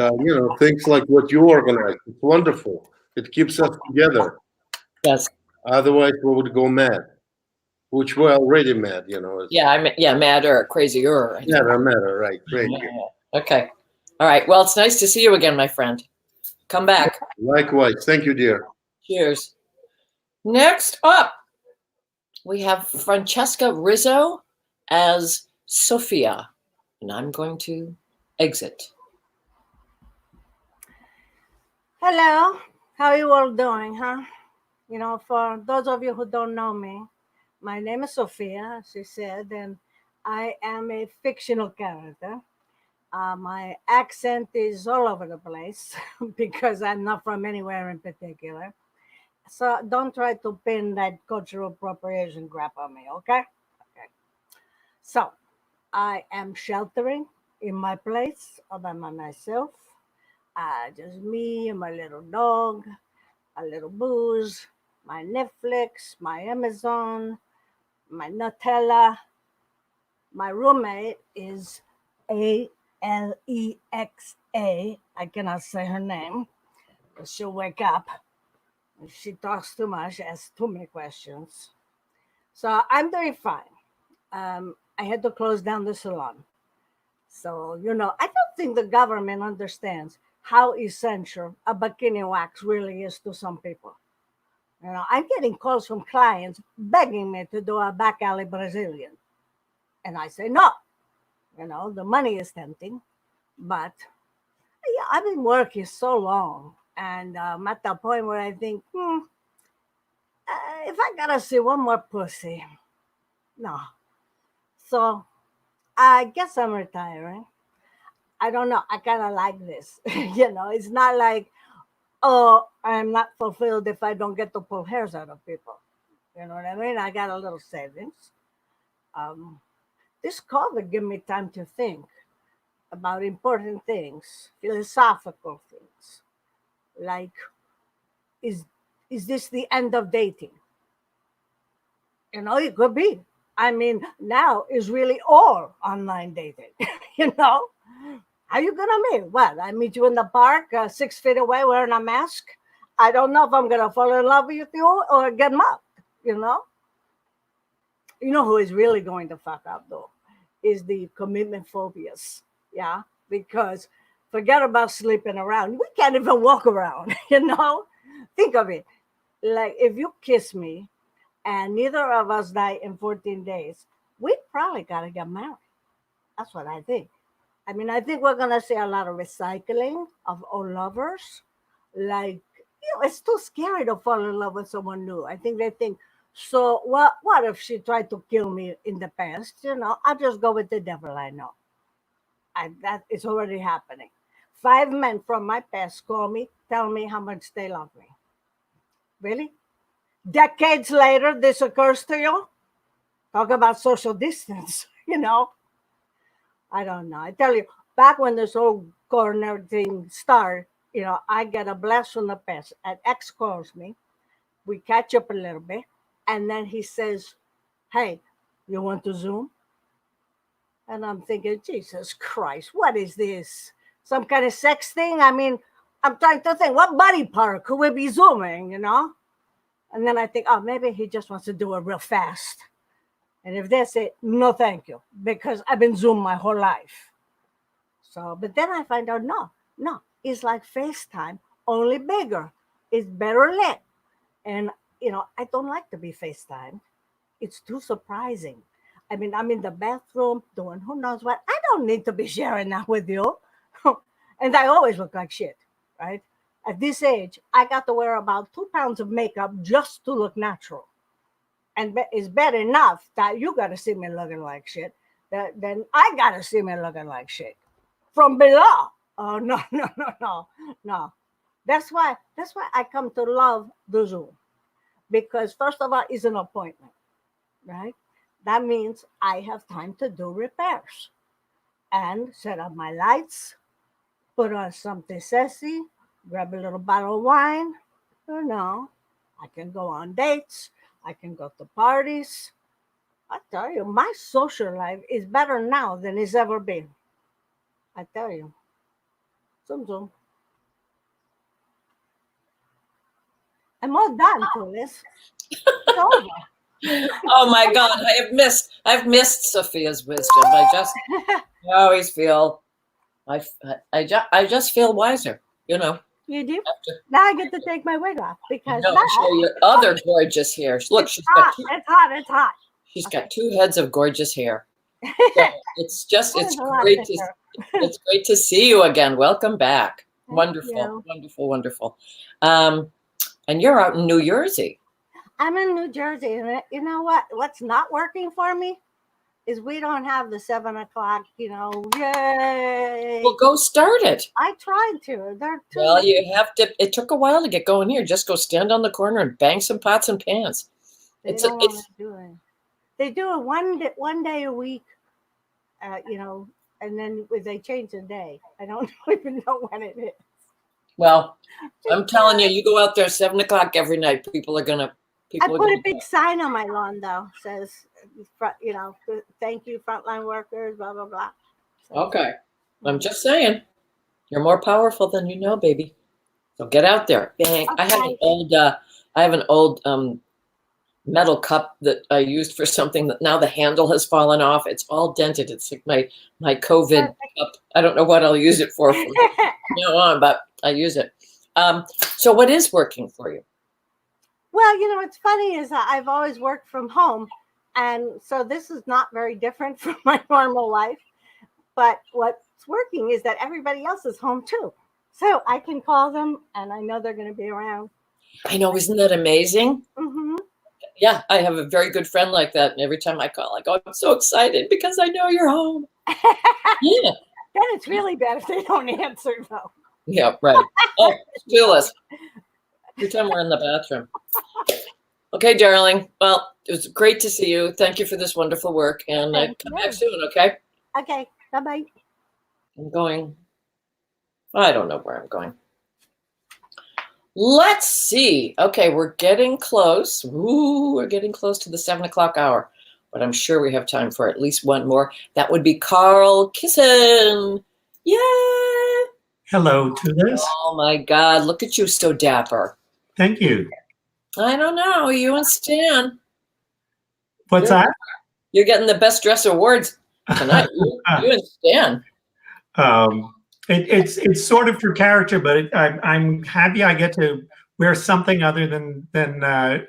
things like what you organize. It's wonderful. It keeps us together. Yes. Otherwise, we would go mad, which we're already mad. Yeah, mad or crazier. Never matter, right? Great. Okay. All right. Well, it's nice to see you again, my friend. Come back. Likewise. Thank you, dear. Cheers. Next up, we have Francesca Rizzo as Sophia, and I'm going to exit. Hello, how are you all doing, huh? For those of you who don't know me, my name is Sophia, as she said, and I am a fictional character. My accent is all over the place because I'm not from anywhere in particular. So don't try to pin that cultural appropriation crap on me, okay? Okay. So I am sheltering in my place all by myself. Just me and my little dog, a little booze, my Netflix, my Amazon, my Nutella. My roommate is Alexa. I cannot say her name. She'll wake up. If she talks too much, asks too many questions. So I'm doing fine. I had to close down the salon. So, I don't think the government understands how essential a bikini wax really is to some people. I'm getting calls from clients begging me to do a back alley Brazilian. And I say, no, the money is tempting. But yeah, I've been working so long. And I'm at the point where I think, if I gotta see one more pussy, no. So I guess I'm retiring. I don't know. I kind of like this. It's not like, oh, I'm not fulfilled if I don't get to pull hairs out of people. You know what I mean? I got a little savings. Um, this COVID gave me time to think about important things, philosophical things, like is is this the end of dating? It could be. I mean, now is really all online dating. you know, How you gonna meet? What? I meet you in the park, 6 feet away, wearing a mask. I don't know if I'm gonna fall in love with you or get mocked. You know. You know who is really going to fuck up though? Is the commitment phobias. Yeah, because forget about sleeping around. We can't even walk around. Think of it. Like if you kiss me, and neither of us die in 14 days, we probably gotta get married. That's what I think. I mean, I think we're gonna see a lot of recycling of old lovers. Like, it's too scary to fall in love with someone new. I think they think, so what if she tried to kill me in the past? I'll just go with the devil I know. That is already happening. 5 men from my past call me, tell me how much they love me. Really? Decades later, this occurs to you? Talk about social distance, I don't know. I tell you, back when this whole corner thing started, I get a blast from the past. An ex calls me. We catch up a little bit. And then he says, hey, you want to Zoom? And I'm thinking, Jesus Christ, what is this? Some kind of sex thing? I mean, I'm trying to think, what body part could we be Zooming, And then I think, oh, maybe he just wants to do it real fast. And if that's it, no, thank you, because I've been Zoom my whole life. So, but then I find out, no, it's like FaceTime, only bigger. It's better lit. And, I don't like to be FaceTime. It's too surprising. I mean, I'm in the bathroom doing who knows what. I don't need to be sharing that with you. And I always look like shit, right? At this age, I got to wear about 2 pounds of makeup just to look natural. And it's bad enough that you got to see me looking like shit. Then I got to see me looking like shit from below. Oh, no, no, no, no, no. That's why I come to love the Zoom. Because first of all, it's an appointment, right? That means I have time to do repairs and set up my lights, put on something sexy, grab a little bottle of wine. I can go on dates. I can go to parties. I tell you, my social life is better now than it's ever been. I tell you. Zoom, zoom. I'm all done, Tulis. It's over. Oh my God, I've missed Sophia's wisdom. I always feel, I just feel wiser, You do? After, Now I get to take my wig off because show your other gorgeous hair. Look, it's hot. It's hot. She's got 2 heads of gorgeous hair. So it's great to see you again. Welcome back. Wonderful, wonderful, wonderful. And you're out in New Jersey. I'm in New Jersey, and you know what? What's not working for me is we don't have the 7 o'clock. Yay! Well, go start it. I tried to. Well, you have to. It took a while to get going here. Just go stand on the corner and bang some pots and pans. They don't want to do it. They do it one day a week, and then they change the day. I don't even know when it is. Well, I'm telling you, you go out there 7 o'clock every night. People are gonna. I put a big sign on my lawn though, says, thank you, frontline workers, blah blah blah. So, okay, I'm just saying, you're more powerful than you know, baby. So get out there, bang! Okay. I have an old metal cup that I used for something that now the handle has fallen off. It's all dented. It's like my COVID cup. I don't know what I'll use it for from now on, but I use it. So what is working for you? Well, what's funny is I've always worked from home. And so this is not very different from my normal life. But what's working is that everybody else is home too. So I can call them and I know they're going to be around. I know. Isn't that amazing? Mm-hmm. Yeah, I have a very good friend like that. And every time I call, I go, I'm so excited because I know you're home. Yeah. Then it's really bad if they don't answer, though. Yeah, right. Oh, Julius. Pretend we're in the bathroom. Okay, darling. Well, it was great to see you. Thank you for this wonderful work. And come back soon, okay? Okay. Bye-bye. I'm going. I don't know where I'm going. Let's see. Okay, we're getting close. Ooh, we're getting close to the 7 o'clock hour. But I'm sure we have time for at least one more. That would be Carl Kissen. Yay! Hello to this. Oh, my God. Look at you, so dapper. Thank you. I don't know. You and Stan. What's that? You're getting the best dress awards tonight. You and Stan. It's sort of for character, but I'm happy I get to wear something other than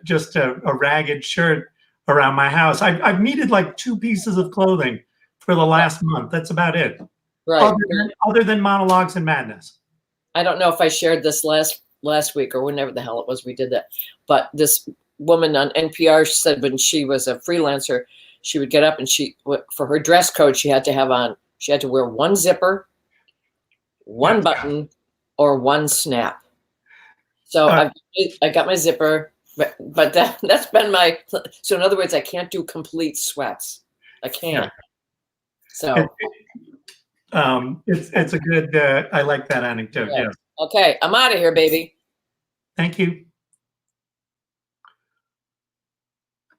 just a ragged shirt around my house. I've needed like 2 pieces of clothing for the last month. That's about it. Right. Other than Monologues and Madness. I don't know if I shared this last week or whenever the hell it was we did that, but this woman on NPR said when she was a freelancer, she would get up and for her dress code, she had to wear one zipper, one button, or one snap. So I got my zipper, but that's been so in other words, I can't do complete sweats. I can't. So it's a good, I like that anecdote. Right. Yeah. Okay, I'm out of here, baby. Thank you.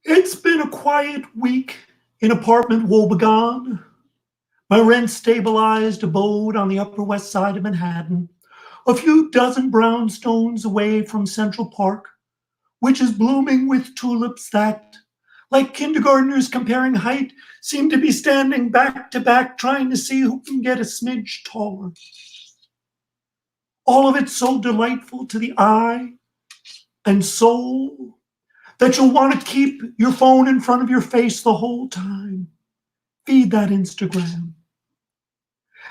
It's been a quiet week in apartment woebegone. My rent-stabilized abode on the Upper West Side of Manhattan, a few dozen brownstones away from Central Park, which is blooming with tulips that, like kindergartners comparing height, seem to be standing back to back trying to see who can get a smidge taller. All of it so delightful to the eye and soul that you'll want to keep your phone in front of your face the whole time. Feed that Instagram.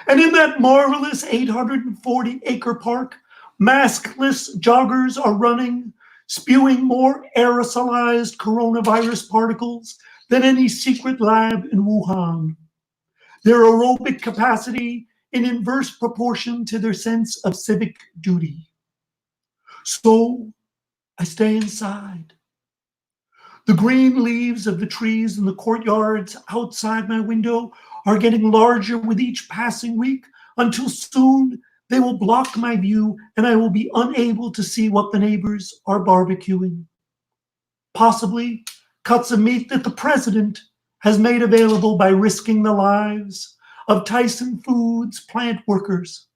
And in that marvelous 840-acre park, maskless joggers are running, spewing more aerosolized coronavirus particles than any secret lab in Wuhan. Their aerobic capacity in inverse proportion to their sense of civic duty. So I stay inside. The green leaves of the trees in the courtyards outside my window are getting larger with each passing week until soon they will block my view and I will be unable to see what the neighbors are barbecuing. Possibly cuts of meat that the president has made available by risking the lives of Tyson Foods plant workers.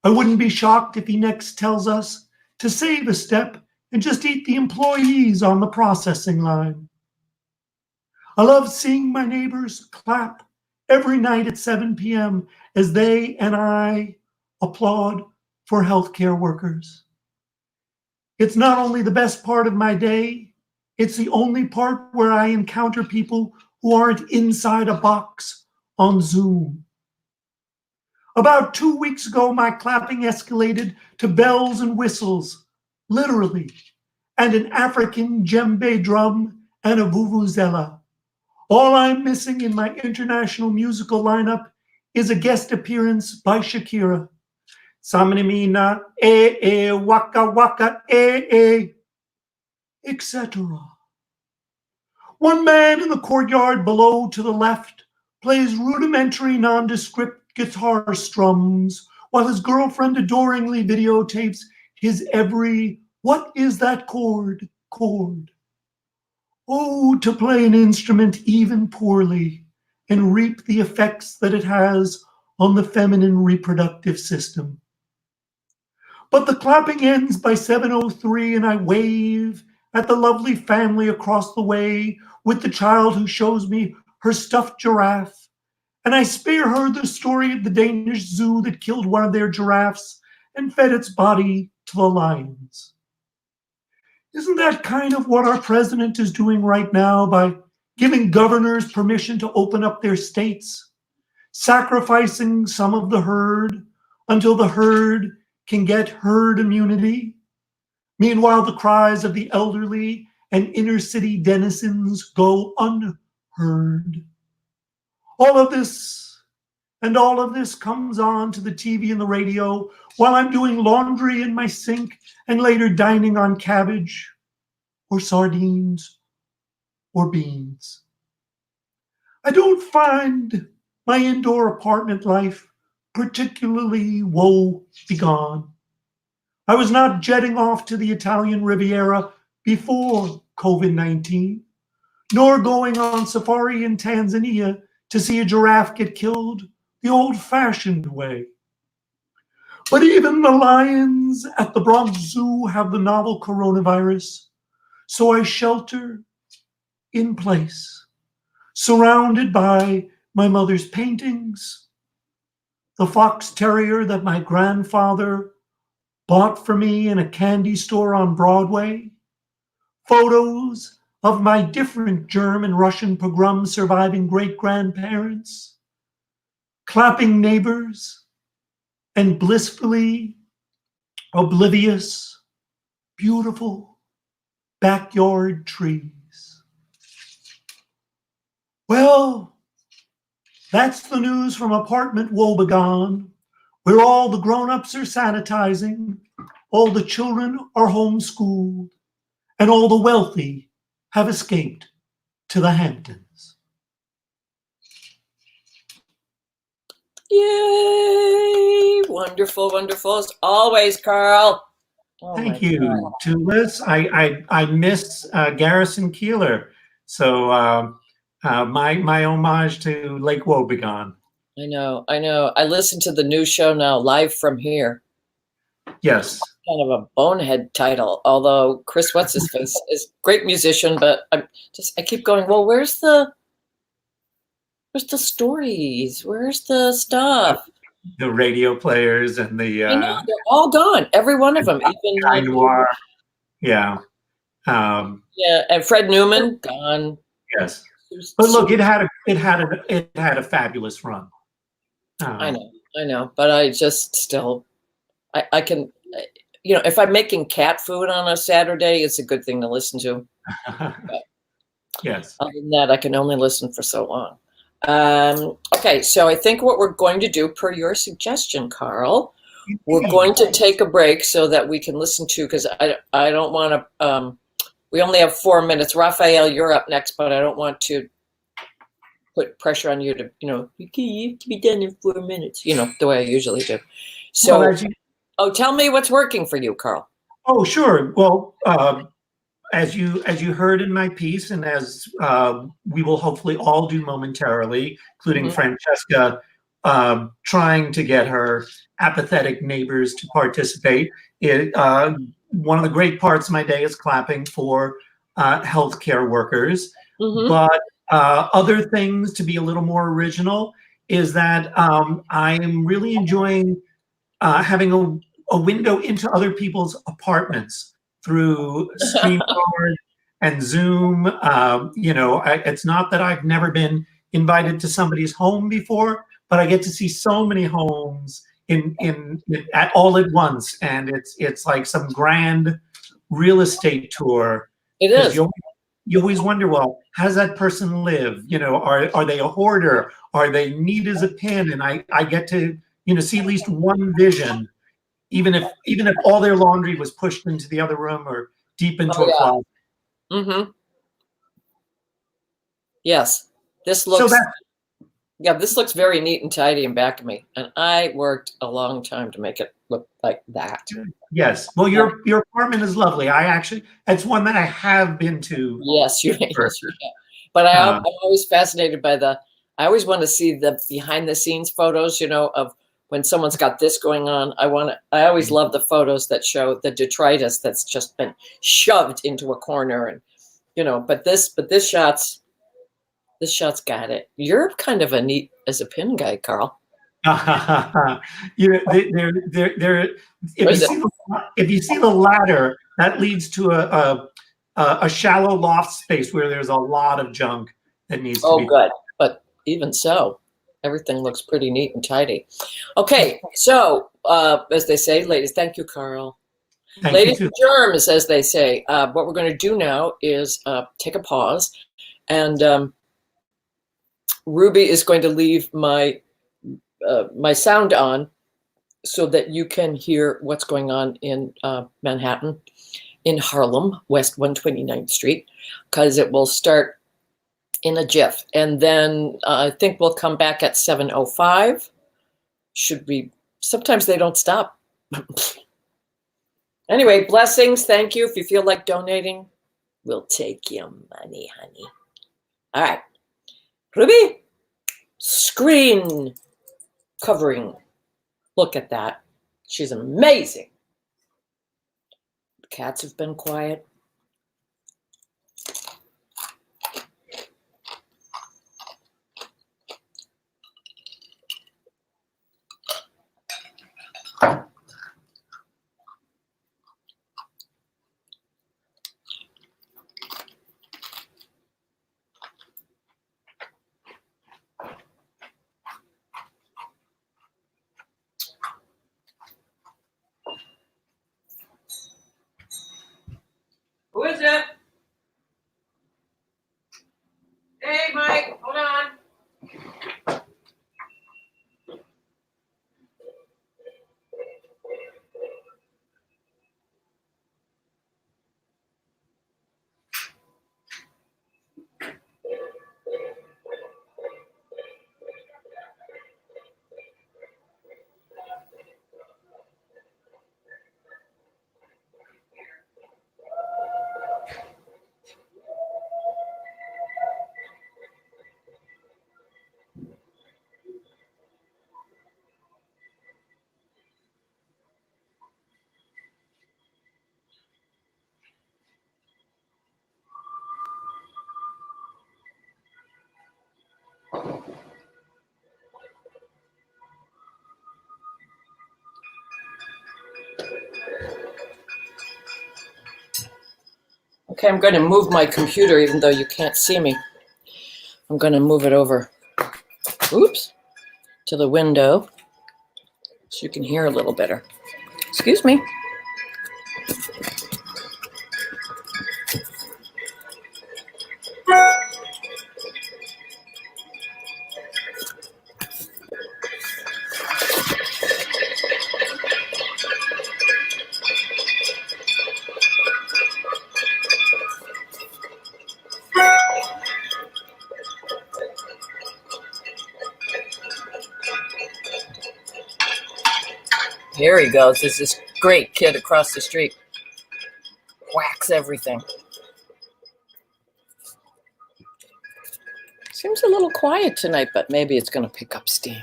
I wouldn't be shocked if he next tells us to save a step and just eat the employees on the processing line. I love seeing my neighbors clap every night at 7 p.m. as they and I applaud for healthcare workers. It's not only the best part of my day, it's the only part where I encounter people who aren't inside a box on Zoom. About 2 weeks ago, my clapping escalated to bells and whistles, literally, and an African djembe drum and a vuvuzela. All I'm missing in my international musical lineup is a guest appearance by Shakira. Samini waka waka etc. One man in the courtyard below to the left plays rudimentary nondescript guitar strums while his girlfriend adoringly videotapes his every "what is that chord?" chord. Oh, to play an instrument even poorly and reap the effects that it has on the feminine reproductive system. But the clapping ends by 7:03 and I wave at the lovely family across the way with the child who shows me her stuffed giraffe. And I spare her the story of the Danish zoo that killed one of their giraffes and fed its body to the lions. Isn't that kind of what our president is doing right now by giving governors permission to open up their states, sacrificing some of the herd until the herd can get herd immunity? Meanwhile, the cries of the elderly and inner city denizens go unheard. All of this comes on to the TV and the radio while I'm doing laundry in my sink and later dining on cabbage or sardines or beans. I don't find my indoor apartment life particularly woe-begone. I was not jetting off to the Italian Riviera before COVID-19, nor going on safari in Tanzania to see a giraffe get killed the old-fashioned way. But even the lions at the Bronx Zoo have the novel coronavirus, so I shelter in place, surrounded by my mother's paintings, the fox terrier that my grandfather bought for me in a candy store on Broadway, photos of my different German, Russian pogrom surviving great-grandparents, clapping neighbors, and blissfully oblivious, beautiful backyard trees. Well, that's the news from apartment Woebegone, where all the grown-ups are sanitizing, all the children are homeschooled, and all the wealthy have escaped to the Hamptons. Yay! Wonderful, wonderful as always, Carl. Oh Thank my you God. to Liz. I miss Garrison Keeler, so my homage to Lake Woebegone. I know. I listen to the new show now, Live from Here. Yes. Kind of a bonehead title, although Chris What's-His-Face is a great musician, but I keep going, well, where's the stories? Where's the stuff? The radio players and the I know, they're all gone. Every one of them. Guy Even Noir. Yeah. yeah, and Fred Newman, gone. Yes. But look, it had a fabulous run. I know, but I just still, I can, if I'm making cat food on a Saturday, it's a good thing to listen to. Yes. Other than that, I can only listen for so long. Okay, so I think what we're going to do, per your suggestion, Carl, we're going to take a break so that we can listen to, because I don't want to, we only have 4 minutes. Raphael, you're up next, but I don't want to put pressure on you to, you have to be done in 4 minutes, the way I usually do. So, tell me what's working for you, Carl. Oh, sure. Well, as you heard in my piece, and as we will hopefully all do momentarily, including Francesca, trying to get her apathetic neighbors to participate. One of the great parts of my day is clapping for healthcare workers. But other things, to be a little more original, is that I am really enjoying having a window into other people's apartments through StreamYard and Zoom. It's not that I've never been invited to somebody's home before, but I get to see so many homes all at once, and it's like some grand real estate tour. It is. You always wonder, well, how does that person live? Are they a hoarder? Are they neat as a pin? And I get to see at least one vision, even if all their laundry was pushed into the other room or deep into a closet. Yes, this looks. This looks very neat and tidy in back of me, and I worked a long time to make it look like that. Yes. Well, your apartment is lovely. It's one that I have been to. Yes, you have. But I'm always fascinated by I always want to see the behind the scenes photos, of when someone's got this going on. I always love the photos that show the detritus that's just been shoved into a corner, and but this shot's got it. You're kind of a neat as a pin guy, Carl. If you see the ladder, that leads to a shallow loft space where there's a lot of junk that needs to be. Oh, good. But even so, everything looks pretty neat and tidy. Okay, so as they say, ladies, thank you, Carl. Ladies and germs, as they say. What we're going to do now is take a pause, and Ruby is going to leave my sound on so that you can hear what's going on in Manhattan, in Harlem, West 129th Street, because it will start in a jiff. And then I think we'll come back at 7:05. Sometimes they don't stop. Anyway, blessings. Thank you. If you feel like donating, we'll take your money, honey. All right. Ruby, screen covering. Look at that. She's amazing. The cats have been quiet. Okay, I'm going to move my computer even though you can't see me. I'm going to move it over, oops, to the window so you can hear a little better. Excuse me. Here he goes. There's this great kid across the street. Whacks everything. Seems a little quiet tonight, but maybe it's going to pick up steam.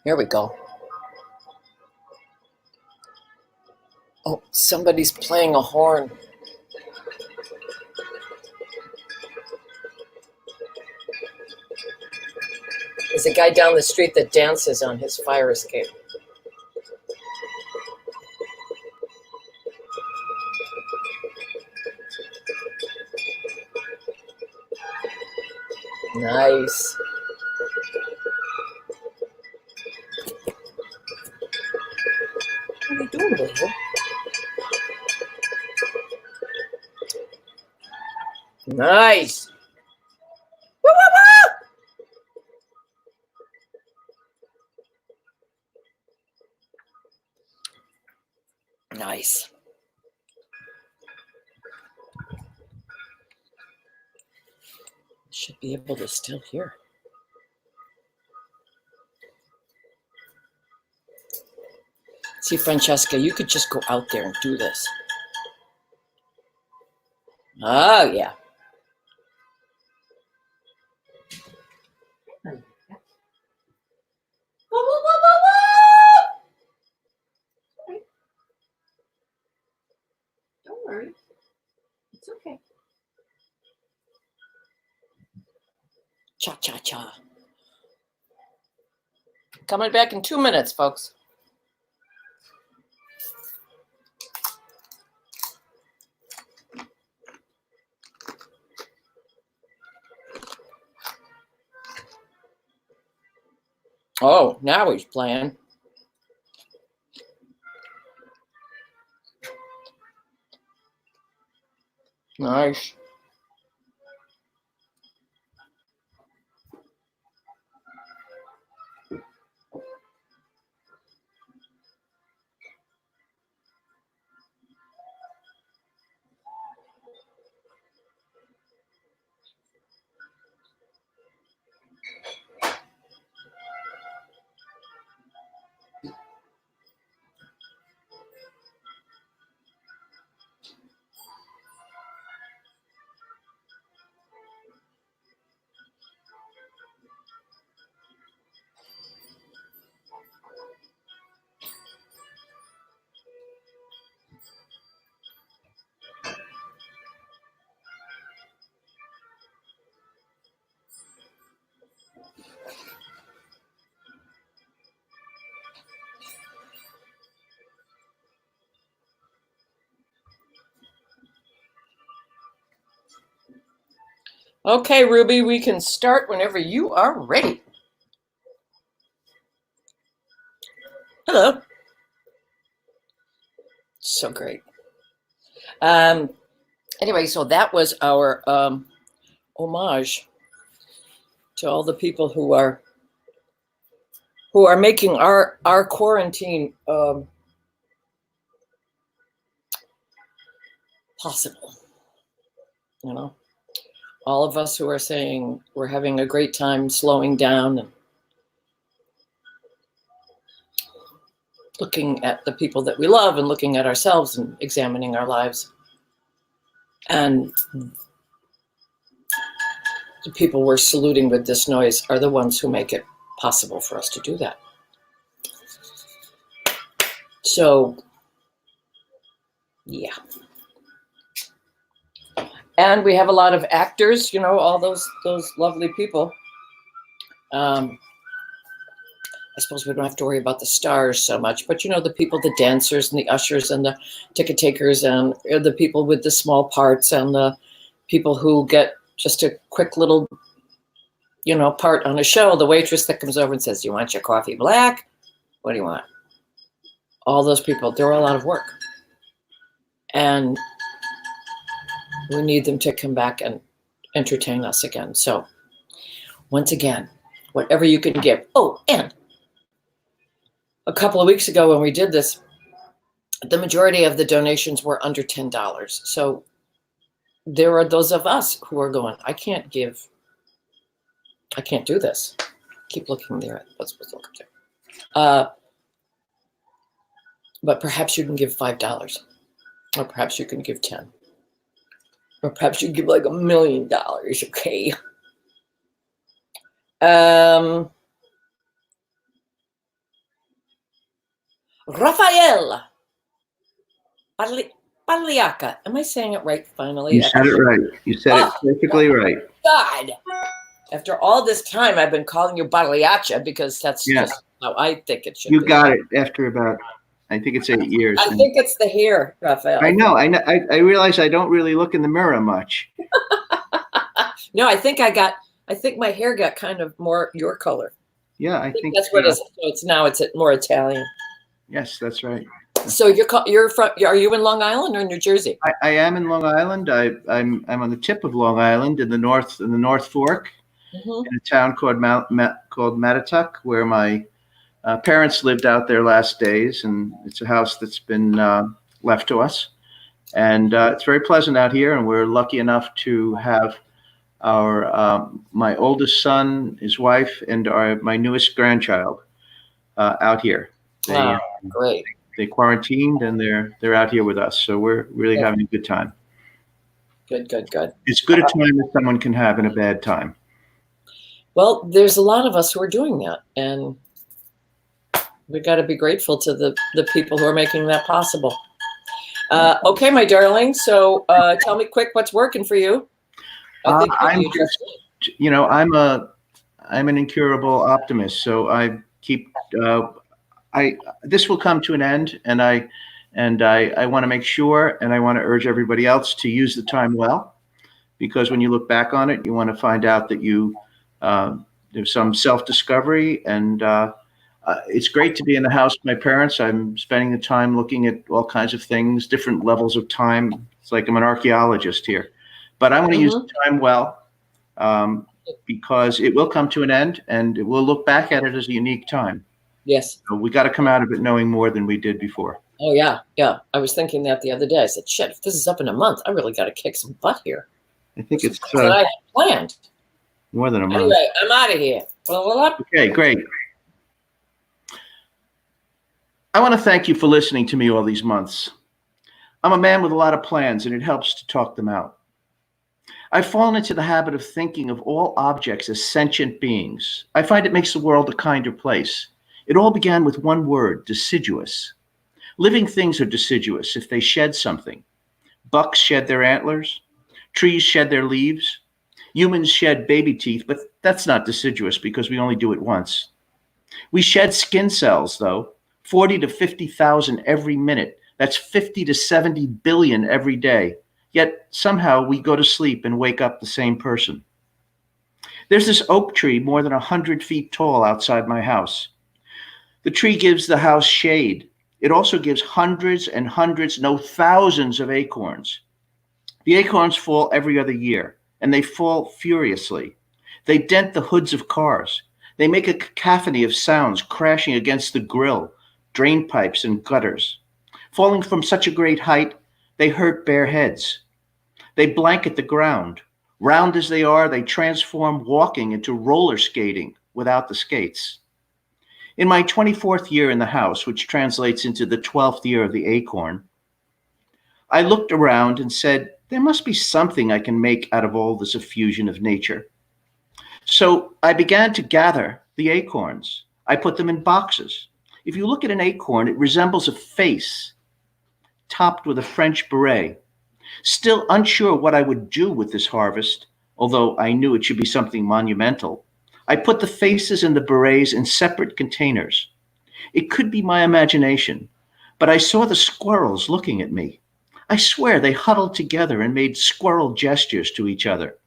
Here we go. Oh, somebody's playing a horn. There's a guy down the street that dances on his fire escape. Nice. What are you doing, baby? Nice. Woo, woo, woo! Nice. Should be able to still hear. See, Francesca, you could just go out there and do this. Oh, yeah. Don't worry. It's okay. Cha-cha-cha. Coming back in 2 minutes, folks. Oh, now he's playing. Nice. Okay, Ruby, we can start whenever you are ready. Hello. So great. Anyway, so that was our homage to all the people who are making our quarantine possible. You know, all of us who are saying we're having a great time slowing down and looking at the people that we love and looking at ourselves and examining our lives. And the people we're saluting with this noise are the ones who make it possible for us to do that. So, yeah. And we have a lot of actors, you know, all those lovely people. I suppose we don't have to worry about the stars so much, but the people, the dancers and the ushers and the ticket takers and the people with the small parts and the people who get just a quick little, part on a show, the waitress that comes over and says, "You want your coffee black? What do you want?" All those people, they're all out of work. And we need them to come back and entertain us again. So once again, whatever you can give. Oh, and a couple of weeks ago when we did this, the majority of the donations were under $10. So there are those of us who are going, I can't do this. Keep looking there. Let's look up there. But perhaps you can give $5, or perhaps you can give 10, or perhaps you can give like $1 million. Okay. Rafael Pagliacca. Am I saying it right finally? You said it right. You said it perfectly right. God. After all this time, I've been calling you Pagliacca because that's just how I think it should be. You got it after about, I think it's 8 years. I think it's the hair, Rafael. I know. I realize I don't really look in the mirror much. No, I think my hair got kind of more your color. Yeah, I think that's what it is. So it's more Italian. Yes, that's right. So you're from? Are you in Long Island or New Jersey? I am in Long Island. I'm on the tip of Long Island in the North Fork, in a town called Mattituck, where my parents lived out their last days, and it's a house that's been left to us, and it's very pleasant out here. And we're lucky enough to have my oldest son, his wife, and my newest grandchild out here. Wow, great. They quarantined and they're out here with us. So we're really having a good time. Good. It's good a time as someone can have in a bad time. Well, there's a lot of us who are doing that, and we got to be grateful to the people who are making that possible. Okay, my darling. So tell me quick what's working for you. I'm an incurable optimist. So I keep. This will come to an end, and I want to make sure, and I want to urge everybody else to use the time well, because when you look back on it, you want to find out that there's some self-discovery, and it's great to be in the house with my parents. I'm spending the time looking at all kinds of things, different levels of time. It's like I'm an archaeologist here, but I want to use the time well, because it will come to an end, and we'll look back at it as a unique time. Yes. So we got to come out of it knowing more than we did before. Oh, yeah. I was thinking that the other day. I said, shit, if this is up in a month, I really got to kick some butt here. I think it's what I had planned. More than a month. Anyway, I'm out of here. Okay, great. I want to thank you for listening to me all these months. I'm a man with a lot of plans, and it helps to talk them out. I've fallen into the habit of thinking of all objects as sentient beings. I find it makes the world a kinder place. It all began with one word: deciduous. Living things are deciduous if they shed something. Bucks shed their antlers. Trees shed their leaves. Humans shed baby teeth, but that's not deciduous because we only do it once. We shed skin cells, though, 40 to 50,000 every minute. That's 50 to 70 billion every day. Yet somehow we go to sleep and wake up the same person. There's this oak tree more than 100 feet tall outside my house. The tree gives the house shade. It also gives hundreds and hundreds, no, thousands of acorns. The acorns fall every other year, and they fall furiously. They dent the hoods of cars. They make a cacophony of sounds crashing against the grill, drain pipes, and gutters. Falling from such a great height, they hurt bare heads. They blanket the ground. Round as they are, they transform walking into roller skating without the skates. In my 24th year in the house, which translates into the 12th year of the acorn, I looked around and said, there must be something I can make out of all this effusion of nature. So I began to gather the acorns. I put them in boxes. If you look at an acorn, it resembles a face topped with a French beret. Still unsure what I would do with this harvest, although I knew it should be something monumental, I put the faces and the berets in separate containers. It could be my imagination, but I saw the squirrels looking at me. I swear they huddled together and made squirrel gestures to each other.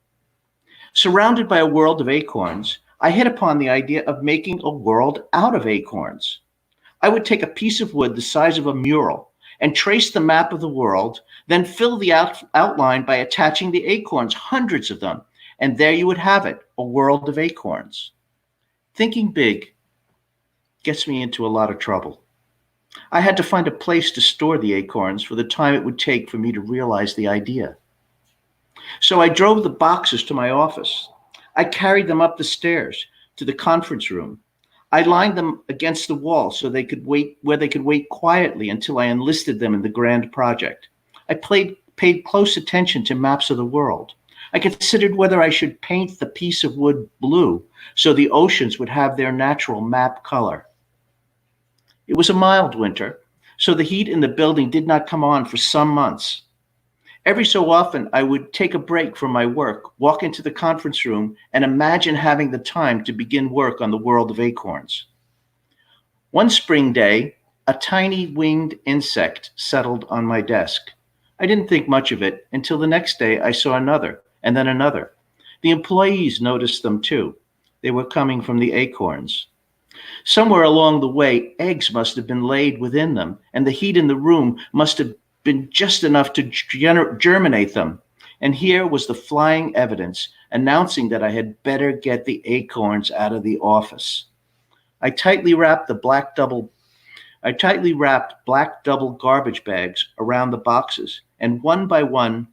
Surrounded by a world of acorns, I hit upon the idea of making a world out of acorns. I would take a piece of wood the size of a mural and trace the map of the world, then fill the outline by attaching the acorns, hundreds of them, and there you would have it, a world of acorns. Thinking big gets me into a lot of trouble. I had to find a place to store the acorns for the time it would take for me to realize the idea. So I drove the boxes to my office. I carried them up the stairs to the conference room. I lined them against the wall so they could wait where they could wait quietly until I enlisted them in the grand project. I paid close attention to maps of the world. I considered whether I should paint the piece of wood blue so the oceans would have their natural map color. It was a mild winter, so the heat in the building did not come on for some months. Every so often, I would take a break from my work, walk into the conference room, and imagine having the time to begin work on the world of acorns. One spring day, a tiny winged insect settled on my desk. I didn't think much of it until the next day I saw another, and then another. The employees noticed them too. They were coming from the acorns. Somewhere along the way, eggs must have been laid within them, and the heat in the room must have been just enough to germinate them. And here was the flying evidence announcing that I had better get the acorns out of the office. I tightly wrapped black double garbage bags around the boxes, and one by one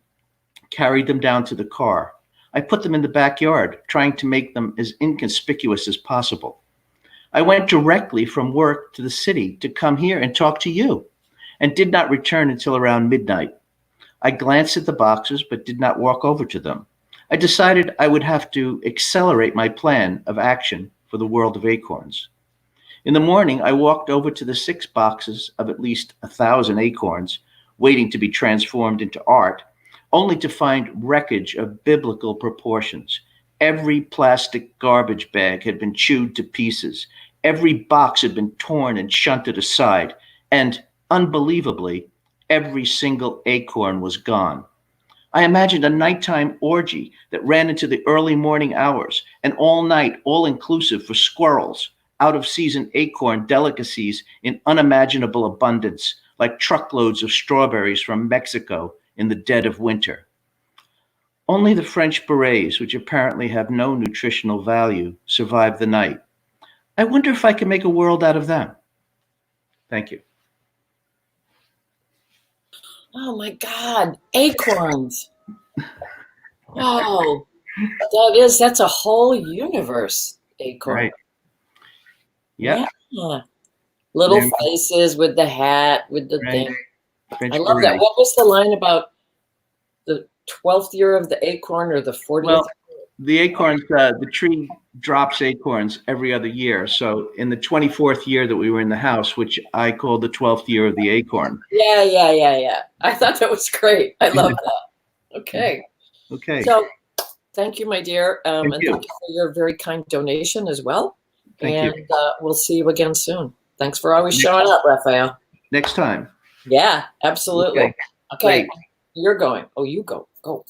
carried them down to the car. I put them in the backyard, trying to make them as inconspicuous as possible. I went directly from work to the city to come here and talk to you, and did not return until around midnight. I glanced at the boxes, but did not walk over to them. I decided I would have to accelerate my plan of action for the world of acorns. In the morning, I walked over to the 6 boxes of at least 1,000 acorns, waiting to be transformed into art, only to find wreckage of biblical proportions. Every plastic garbage bag had been chewed to pieces. Every box had been torn and shunted aside. And, unbelievably, every single acorn was gone. I imagined a nighttime orgy that ran into the early morning hours, an all-night, all-inclusive for squirrels, out-of-season acorn delicacies in unimaginable abundance, like truckloads of strawberries from Mexico in the dead of winter. Only the French berets, which apparently have no nutritional value, survived the night. I wonder if I can make a world out of them. Thank you. Oh my God, acorns. Oh, that's a whole universe, acorn. Right. Yep. Yeah. Little They're- faces with the hat, with the Right. thing. French I love that. beret. What was the line about the 12th year of the acorn or the 40th? Well, the acorns, the tree drops acorns every other year. So in the 24th year that we were in the house, which I call the 12th year of the acorn. Yeah. I thought that was great. I love that. Okay. Okay. So thank you, my dear. Thank And you. thank you for your very kind donation as well. Thank and you. We'll see you again soon. Thanks for always showing up, Raphael. Next time. Yeah, absolutely. Okay. Great. You're going. Oh, you go. Go.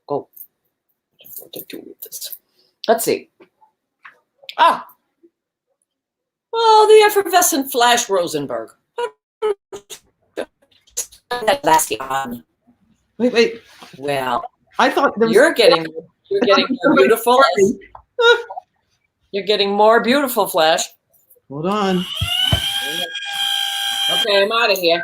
What to do with this? Let's see. Well, the effervescent Flash Rosenberg. Wait. Well, I thought there was you're getting more beautiful. You're getting more beautiful, Flash. Hold on. Okay, I'm out of here.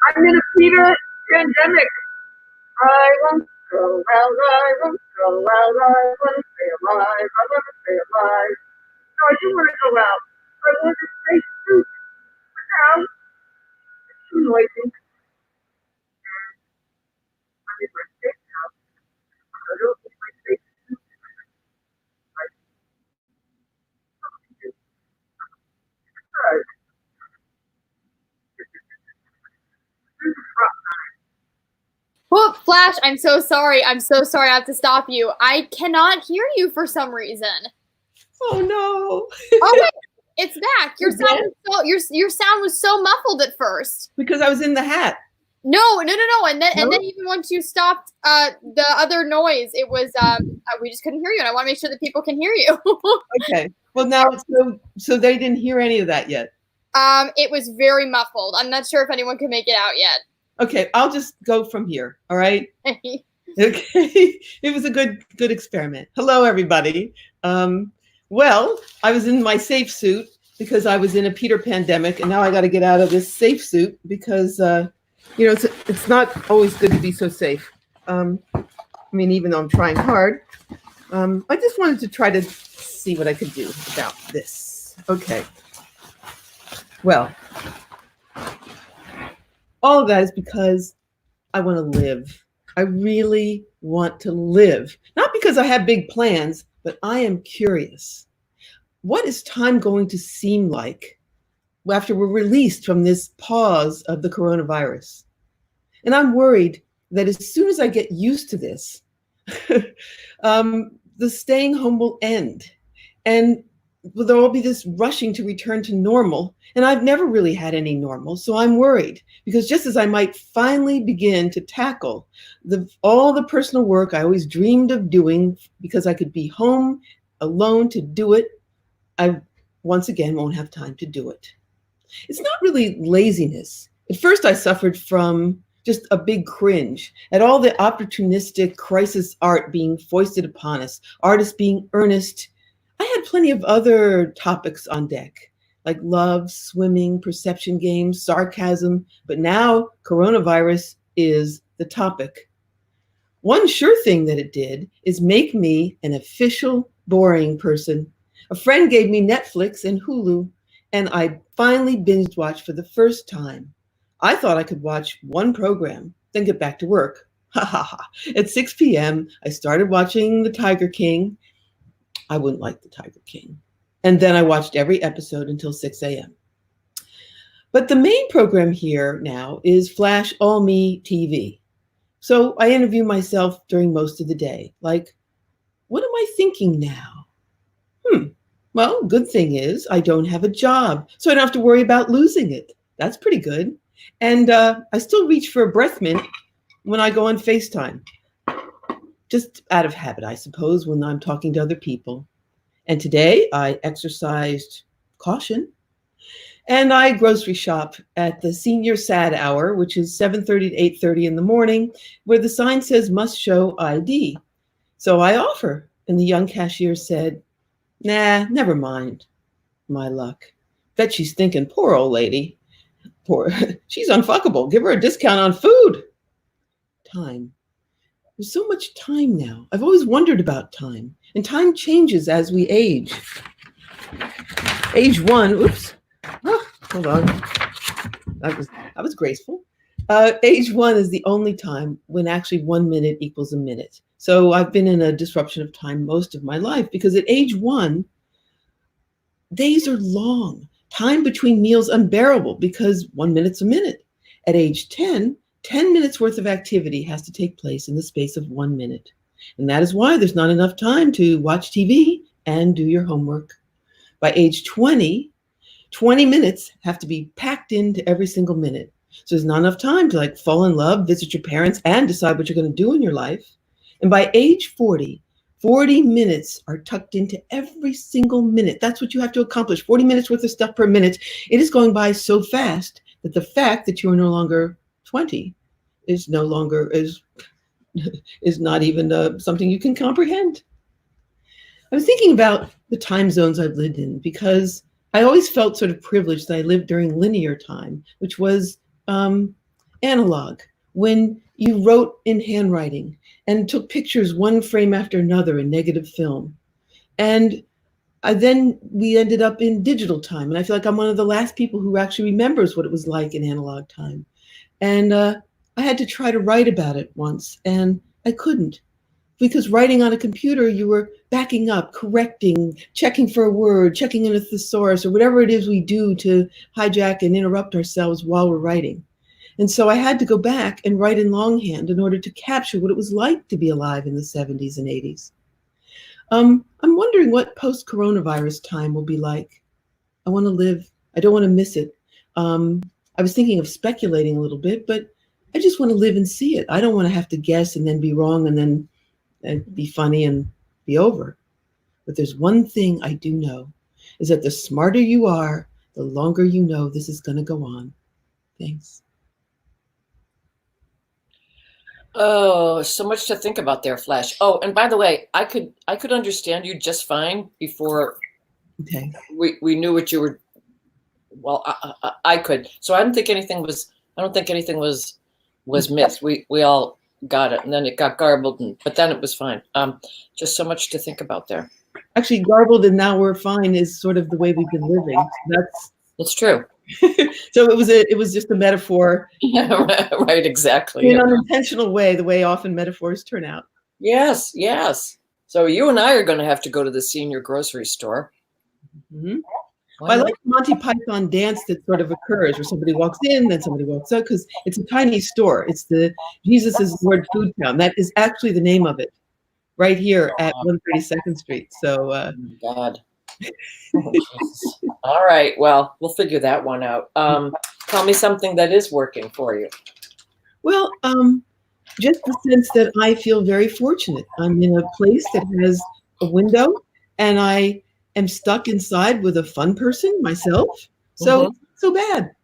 I'm in a Peter pandemic. I won't go out, I won't go out, I want to stay alive, I want to stay alive. No, I do want to go out. I want to stay soup. But now, it's too noisy. I'm in my safe house. I don't think my face is right. Whoop, Flash, I'm so sorry. I'm so sorry I have to stop you. I cannot hear you for some reason. Oh no. Oh wait, it's back. Your Again? sound was your sound was so muffled at first. Because I was in the hat. No. And then No? even once you stopped the other noise, it was we just couldn't hear you, and I want to make sure that people can hear you. Okay. Well, now so they didn't hear any of that yet. It was very muffled. I'm not sure if anyone can make it out yet. Okay, I'll just go from here. All right. Okay. It was a good experiment. Hello, everybody. Well, I was in my safe suit because I was in a Peter pandemic, and now I got to get out of this safe suit because it's not always good to be so safe. I mean, even though I'm trying hard, I just wanted to try to see what I could do about this. Okay. Well, all of that is because I want to live. I really want to live. Not because I have big plans, but I am curious. What is time going to seem like after we're released from this pause of the coronavirus? And I'm worried that as soon as I get used to this, the staying home will end. And there will be this rushing to return to normal. And I've never really had any normal, so I'm worried. Because just as I might finally begin to tackle all the personal work I always dreamed of doing because I could be home alone to do it, I once again won't have time to do it. It's not really laziness. At first, I suffered from just a big cringe at all the opportunistic crisis art being foisted upon us, artists being earnest. I had plenty of other topics on deck, like love, swimming, perception games, sarcasm, but now coronavirus is the topic. One sure thing that it did is make me an official boring person. A friend gave me Netflix and Hulu, and I finally binge watched for the first time. I thought I could watch one program, then get back to work. Ha ha ha. At 6 p.m., I started watching The Tiger King. I wouldn't like The Tiger King. And then I watched every episode until 6 a.m. But the main program here now is Flash All Me TV. So I interview myself during most of the day. Like, what am I thinking now? Well, good thing is I don't have a job, so I don't have to worry about losing it. That's pretty good. And I still reach for a breath mint when I go on FaceTime. Just out of habit, I suppose, when I'm talking to other people. And today I exercised caution. And I grocery shop at the senior sad hour, which is 7:30 to 8:30 in the morning, where the sign says must show ID. So I offer, and the young cashier said, "Nah, never mind." My luck. Bet she's thinking, poor old lady. She's unfuckable. Give her a discount on food. Time. There's so much time now. I've always wondered about time. And time changes as we age. Age 1, oops. Hold on. That was graceful. Age 1 is the only time when actually 1 minute equals a minute. So I've been in a disruption of time most of my life because at age 1, days are long. Time between meals unbearable because 1 minute's a minute. At age 10, 10 minutes worth of activity has to take place in the space of 1 minute. And that is why there's not enough time to watch TV and do your homework. By age 20, 20 minutes have to be packed into every single minute. So there's not enough time to fall in love, visit your parents, and decide what you're going to do in your life. And by age 40, 40 minutes are tucked into every single minute. That's what you have to accomplish. 40 minutes worth of stuff per minute. It is going by so fast that the fact that you are no longer 20 is not even something you can comprehend. I was thinking about the time zones I've lived in because I always felt sort of privileged that I lived during linear time, which was analog, when you wrote in handwriting and took pictures one frame after another in negative film. And then we ended up in digital time. And I feel like I'm one of the last people who actually remembers what it was like in analog time. And I had to try to write about it once, and I couldn't. because writing on a computer, you were backing up, correcting, checking for a word, checking in a thesaurus, or whatever it is we do to hijack and interrupt ourselves while we're writing. And so I had to go back and write in longhand in order to capture what it was like to be alive in the 70s and 80s. I'm wondering what post-coronavirus time will be like. I want to live. I don't want to miss it. I was thinking of speculating a little bit, but I just want to live and see it. I don't want to have to guess and then be wrong and then be funny and be over. But there's one thing I do know, is that the smarter you are, the longer you know this is going to go on. Thanks. Oh, so much to think about there, Flash. Oh, and by the way, I could understand you just fine before we knew what you were. Well, I could. So I don't think anything was missed. We all got it, and then it got garbled, but then it was fine. Just so much to think about there. Actually, garbled and now we're fine is sort of the way we've been living. That's true. So it was just a metaphor. Yeah, right, exactly. In an unintentional way, the way often metaphors turn out. Yes, yes. So you and I are going to have to go to the senior grocery store. Mm-hmm. Well, I like the Monty Python dance that sort of occurs where somebody walks in, then somebody walks out, because it's a tiny store. It's the Jesus' Lord Food Town. That is actually the name of it, right here at 132nd Street. So, oh God. Oh, all right. Well, we'll figure that one out. Tell me something that is working for you. Well, just the sense that I feel very fortunate. I'm in a place that has a window, and I am stuck inside with a fun person myself. So, it's not so bad.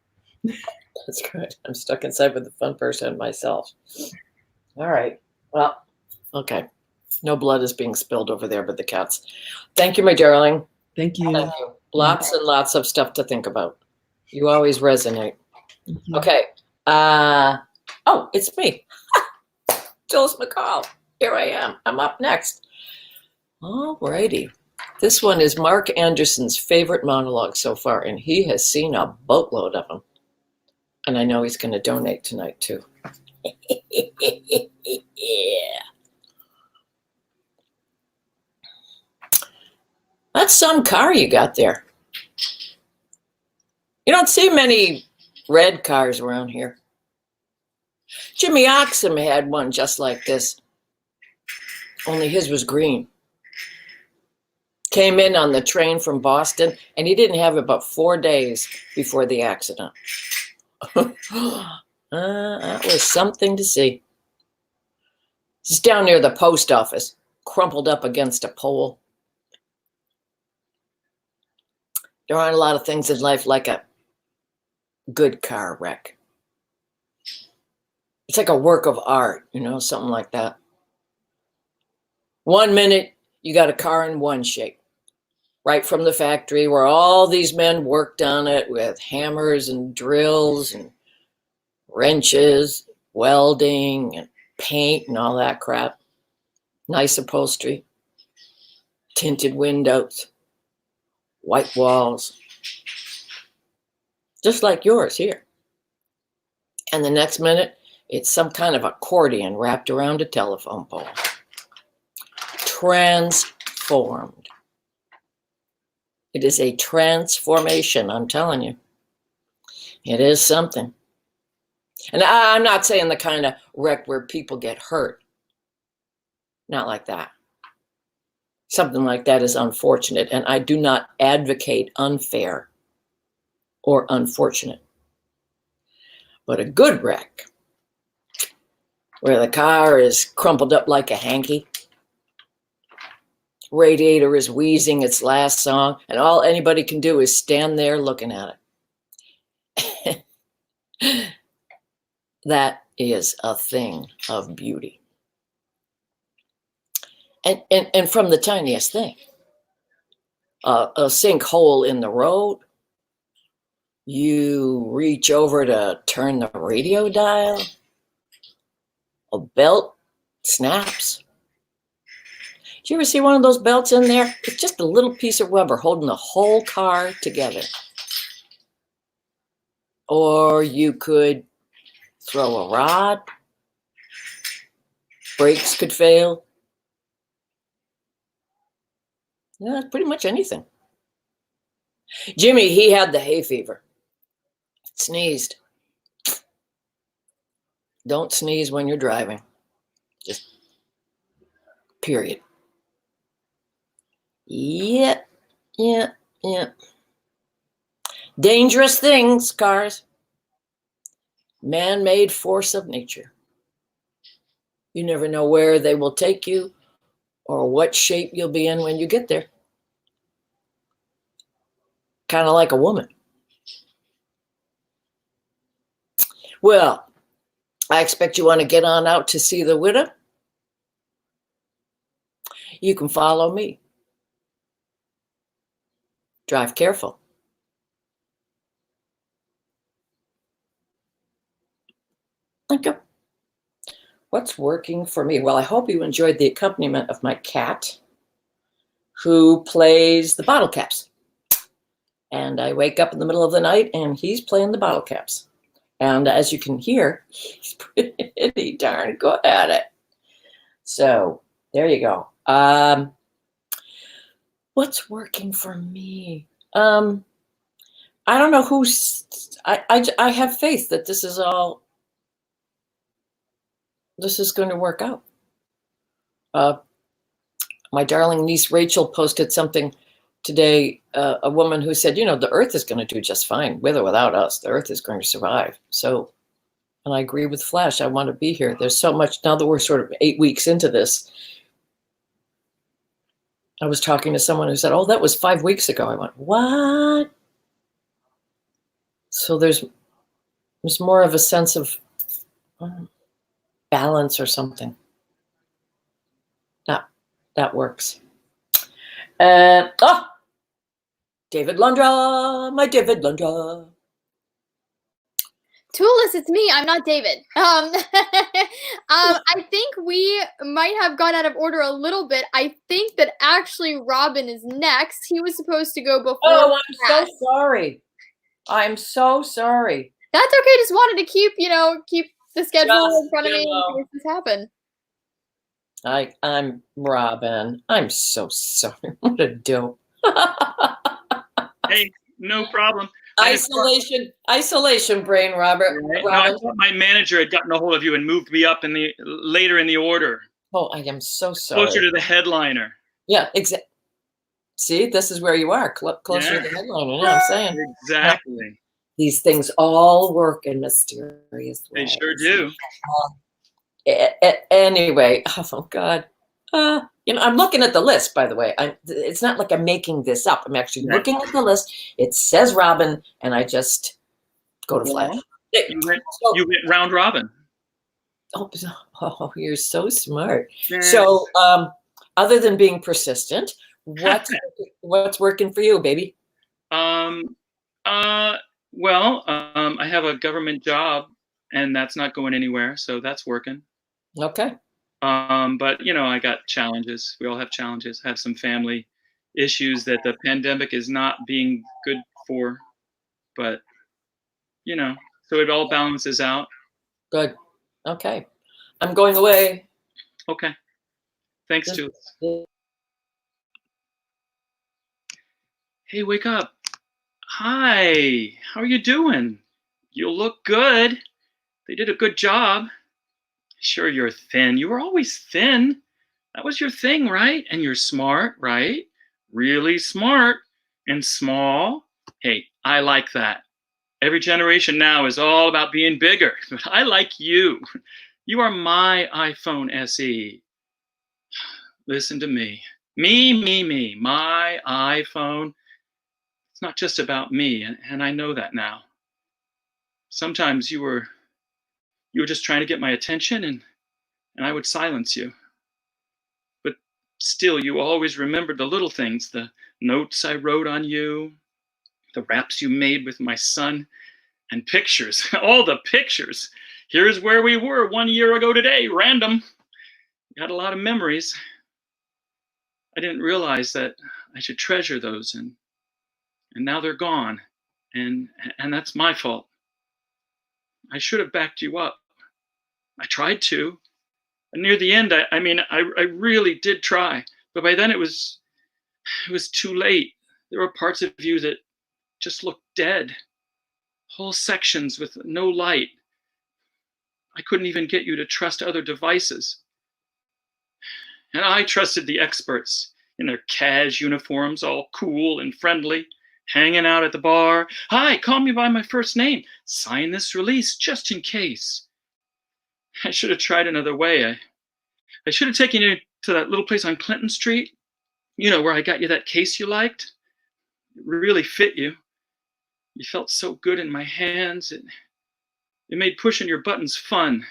That's good. I'm stuck inside with a fun person myself. All right. Well, okay. No blood is being spilled over there but the cats. Thank you, my darling. Thank you. Thank you. Lots and lots of stuff to think about. You always resonate. Okay. Oh, it's me. Jules McCall. Here I am. I'm up next. All righty. This one is Mark Anderson's favorite monologue so far, and he has seen a boatload of them. And I know he's going to donate tonight, too. Yeah. That's some car you got there. You don't see many red cars around here. Jimmy Oxum had one just like this, only his was green. Came in on the train from Boston, and he didn't have it but 4 days before the accident. That was something to see. It's down near the post office, crumpled up against a pole. There aren't a lot of things in life like a good car wreck. It's like a work of art, something like that. 1 minute, you got a car in one shape, right from the factory where all these men worked on it with hammers and drills and wrenches, welding and paint and all that crap. Nice upholstery, tinted windows, white walls, just like yours here. And the next minute, it's some kind of accordion wrapped around a telephone pole. Transformed. It is a transformation, I'm telling you. It is something. And I'm not saying the kind of wreck where people get hurt. Not like that. Something like that is unfortunate, and I do not advocate unfair or unfortunate. But a good wreck, where the car is crumpled up like a hanky, radiator is wheezing its last song, and all anybody can do is stand there looking at it. That is a thing of beauty. And from the tiniest thing, a sinkhole in the road, you reach over to turn the radio dial, a belt snaps. Did you ever see one of those belts in there? It's just a little piece of rubber holding the whole car together. Or you could throw a rod, brakes could fail, Yeah, pretty much anything. Jimmy, he had the hay fever. Sneezed. Don't sneeze when you're driving. Just period. Yeah, yeah, yeah. Dangerous things, cars. Man-made force of nature. You never know where they will take you or what shape you'll be in when you get there. Kind of like a woman. Well, I expect you want to get on out to see the widow. You can follow me. Drive careful. Okay. What's working for me? Well, I hope you enjoyed the accompaniment of my cat, who plays the bottle caps. And I wake up in the middle of the night and he's playing the bottle caps. And as you can hear, he's pretty darn good at it. So there you go. What's working for me? I don't know who's, I have faith that this is going to work out. My darling niece Rachel posted something today, a woman who said, the earth is going to do just fine, with or without us. The earth is going to survive. So, and I agree with Flash. I want to be here. There's so much, now that we're sort of 8 weeks into this. I was talking to someone who said, oh, that was 5 weeks ago. I went, what? So there's more of a sense of balance or something. That works. David Lundra, my David Lundra. Toolis, it's me. I'm not David. I think we might have gone out of order a little bit. I think that actually Robin is next. He was supposed to go before. Oh, I'm so sorry. I'm so sorry. That's okay. Just wanted to keep the schedule in front of me in case this happened. I'm Robin. I'm so sorry. What a dope. Hey, no problem. Isolation brain, Robert. Right? No, I thought my manager had gotten a hold of you and moved me up later in the order. Oh, I am so sorry. Closer to the headliner. Yeah, exactly. See, this is where you are, closer to the headliner. You know what I'm saying? Exactly. These things all work in mysterious ways. They sure do. Anyway, oh God. I'm looking at the list, by the way. It's not like I'm making this up. I'm actually looking at the list. It says Robin, and I just go to Flash. You went round robin. Oh, you're so smart. So, other than being persistent, what's working for you, baby? I have a government job, and that's not going anywhere, so that's working. Okay. But I got challenges. We all have challenges. I have some family issues that the pandemic is not being good for, but so it all balances out. Good. Okay. I'm going away. Okay. Thanks, Jules. Hey, wake up. Hi. How are you doing? You look good. They did a good job. Sure, you're thin. You were always thin. That was your thing, right? And you're smart, right? Really smart and small. Hey, I like that. Every generation now is all about being bigger, but I like you. You are my iPhone SE. Listen to me. Me, my iPhone. It's not just about me, and I know that now. Sometimes you were just trying to get my attention, and I would silence you. But still, you always remembered the little things, the notes I wrote on you, the raps you made with my son, and pictures, all the pictures. Here's where we were 1 year ago today, random. Got a lot of memories. I didn't realize that I should treasure those, and now they're gone, and that's my fault. I should have backed you up. I tried to. And near the end, I really did try, but by then it was It was too late. There were parts of you that just looked dead. Whole sections with no light. I couldn't even get you to trust other devices. And I trusted the experts in their cash uniforms, all cool and friendly, hanging out at the bar. Hi, call me by my first name. Sign this release just in case. I should have tried another way. I should have taken you to that little place on Clinton Street, where I got you that case you liked. It really fit you. You felt so good in my hands. It made pushing your buttons fun.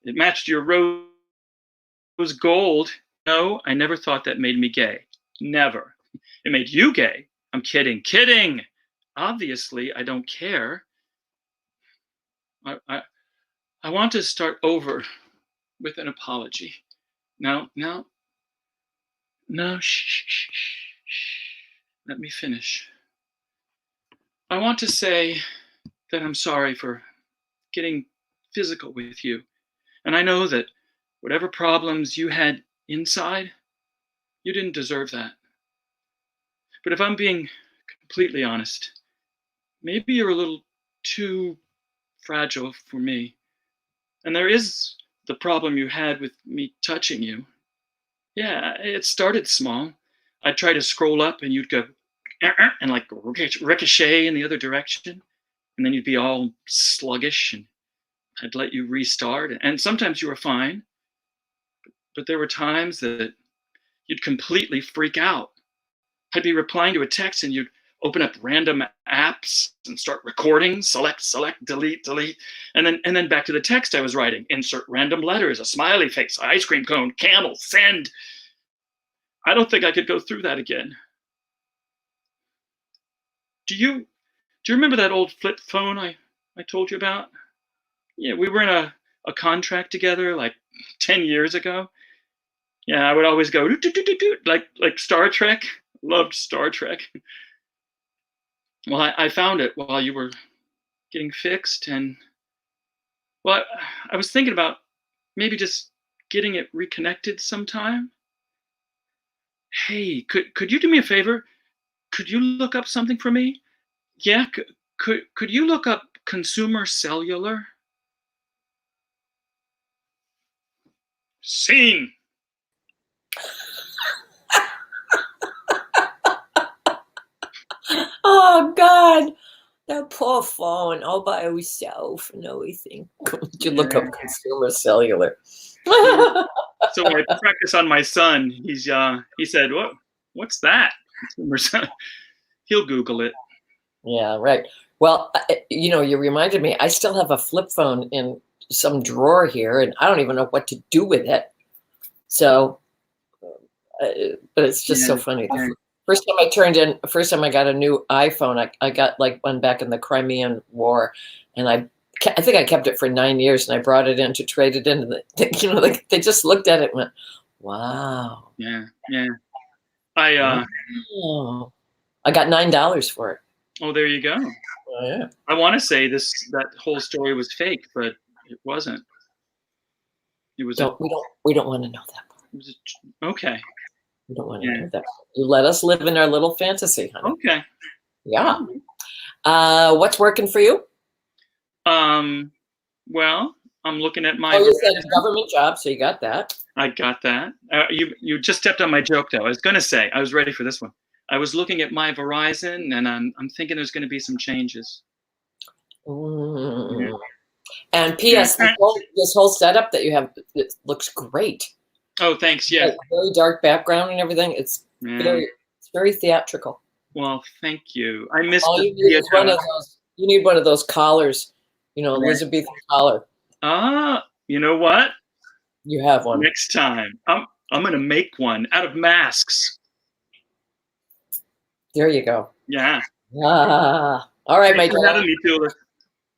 It matched your rose gold. No, I never thought that made me gay. Never. It made you gay. I'm kidding. Kidding. Obviously, I don't care. I want to start over with an apology. No, shh. Let me finish. I want to say that I'm sorry for getting physical with you. And I know that whatever problems you had inside, you didn't deserve that. But if I'm being completely honest, maybe you're a little too fragile for me. And there is the problem you had with me touching you. Yeah, it started small. I'd try to scroll up and you'd go, and like ricochet in the other direction. And then you'd be all sluggish and I'd let you restart. And sometimes you were fine. But there were times that you'd completely freak out. I'd be replying to a text and you'd open up random apps and start recording, select, delete. And then back to the text I was writing, insert random letters, a smiley face, ice cream cone, camel, send. I don't think I could go through that again. Do you remember that old flip phone I told you about? Yeah, we were in a contract together like 10 years ago. Yeah, I would always go like Star Trek. Loved Star Trek. Well, I found it while you were getting fixed, and well, I was thinking about maybe just getting it reconnected sometime. Hey, could you do me a favor? Could you look up something for me? Yeah, could you look up consumer cellular? Scene. Oh God, that poor phone all by herself and everything. Could you look up consumer cellular? So I practice on my son. He said, what's that? He'll Google it. Yeah, right. Well, you reminded me, I still have a flip phone in some drawer here, and I don't even know what to do with it. So, but it's just so funny. First time I got a new iPhone, I got like one back in the Crimean War, and I think I kept it for 9 years, and I brought it in to trade it in. And they just looked at it and went, "Wow." Yeah. I got $9 for it. Oh, there you go. Oh, yeah. I want to say that whole story was fake, but it wasn't. It was. We don't want to know that part. It was okay. We don't want to know that. You let us live in our little fantasy, honey. Okay. Yeah. What's working for you? Well, I'm looking at my. Oh, you said a government job, so you got that. I got that. You just stepped on my joke, though. I was going to say I was ready for this one. I was looking at my Verizon, and I'm thinking there's going to be some changes. Yeah. And P.S. This whole setup that you have, it looks great. Oh, thanks. Yeah. Like very dark background and everything. It's very theatrical. Well, thank you. I missed. All you need is one of those. You need one of those collars. Elizabethan collar. You know what? You have one. Next time, I'm going to make one out of masks. There you go. Yeah. All right, my dear. Me too.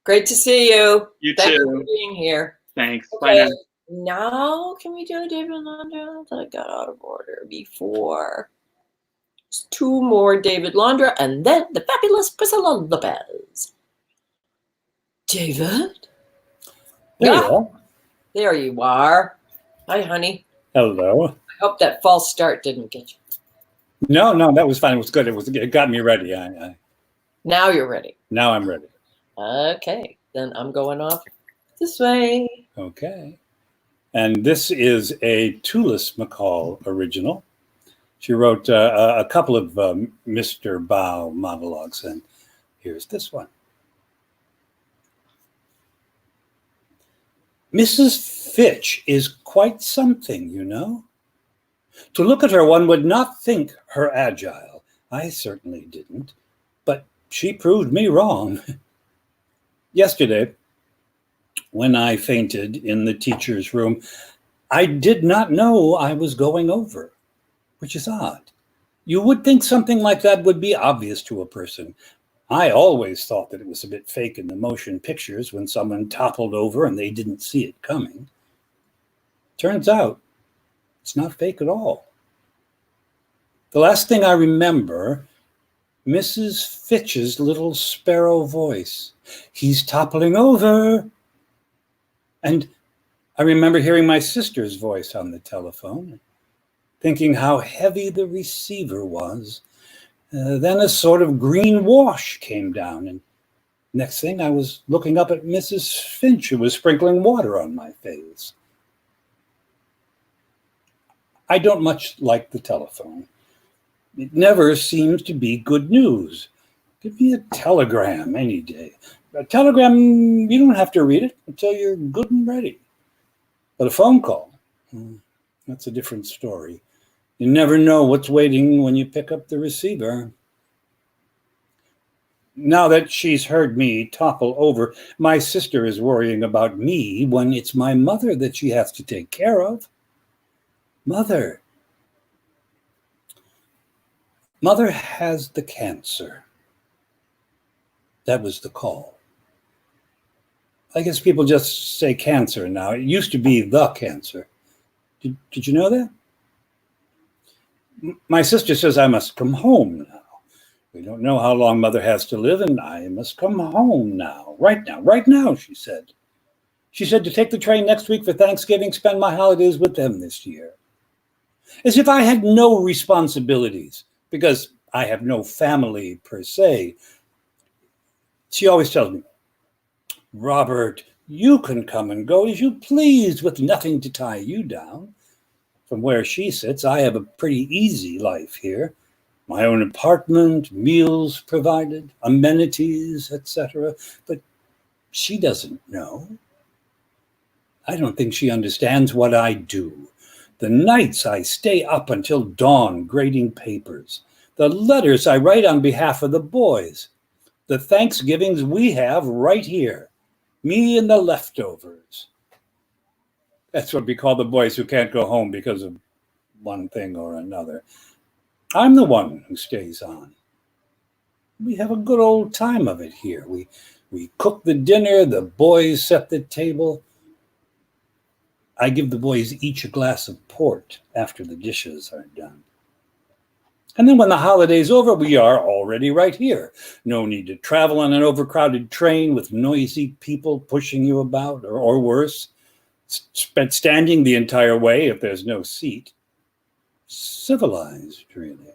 Great to see you. You Thank too. you for being here. Thanks. Okay. Bye now. Now, can we do David Londra? I got out of order before. Just 2 more David Londra, and then the fabulous Priscilla Lopez. David? There you are. There you are. Hi, honey. Hello. I hope that false start didn't get you. No, that was fine. It was good. It got me ready. Now you're ready. Now I'm ready. Okay, then I'm going off this way. Okay. And this is a Tulis McCall original. She wrote a couple of Mr. Bao monologues, and here's this one. Mrs. Fitch is quite something, you know. To look at her, one would not think her agile. I certainly didn't, but she proved me wrong. Yesterday, when I fainted in the teacher's room, I did not know I was going over, which is odd. You would think something like that would be obvious to a person. I always thought that it was a bit fake in the motion pictures when someone toppled over and they didn't see it coming. Turns out, it's not fake at all. The last thing I remember, Mrs. Fitch's little sparrow voice. He's toppling over. And I remember hearing my sister's voice on the telephone, thinking how heavy the receiver was. Then a sort of green wash came down, and next thing I was looking up at Mrs. Finch, who was sprinkling water on my face. I don't much like the telephone. It never seems to be good news. Give me a telegram any day. A telegram, you don't have to read it until you're good and ready. But a phone call, that's a different story. You never know what's waiting when you pick up the receiver. Now that she's heard me topple over, my sister is worrying about me when it's my mother that she has to take care of. Mother has the cancer. That was the call. I guess people just say cancer now. It used to be the cancer. Did you know that? My sister says I must come home now. We don't know how long Mother has to live, and I must come home now. Right now, she said. She said to take the train next week for Thanksgiving, spend my holidays with them this year. As if I had no responsibilities, because I have no family per se. She always tells me, Robert, you can come and go as you please with nothing to tie you down. From where she sits, I have a pretty easy life here. My own apartment, meals provided, amenities, etc. But she doesn't know. I don't think she understands what I do. The nights I stay up until dawn grading papers. The letters I write on behalf of the boys. The Thanksgivings we have right here. Me and the leftovers. That's what we call the boys who can't go home because of one thing or another. I'm the one who stays on. We have a good old time of it here. We cook the dinner, the boys set the table. I give the boys each a glass of port after the dishes are done. And then when the holiday's over, we are already right here. No need to travel on an overcrowded train with noisy people pushing you about, or worse, standing the entire way if there's no seat. Civilized, really.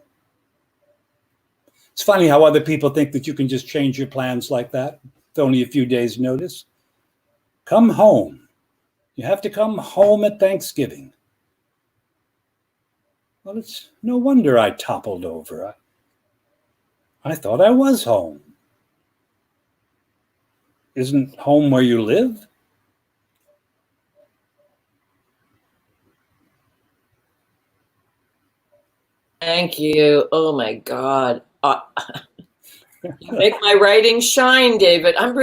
It's funny how other people think that you can just change your plans like that with only a few days' notice. Come home. You have to come home at Thanksgiving. Well, it's no wonder I toppled over. I thought I was home. Isn't home where you live? Thank you. Oh my God. You make my writing shine, David. Thank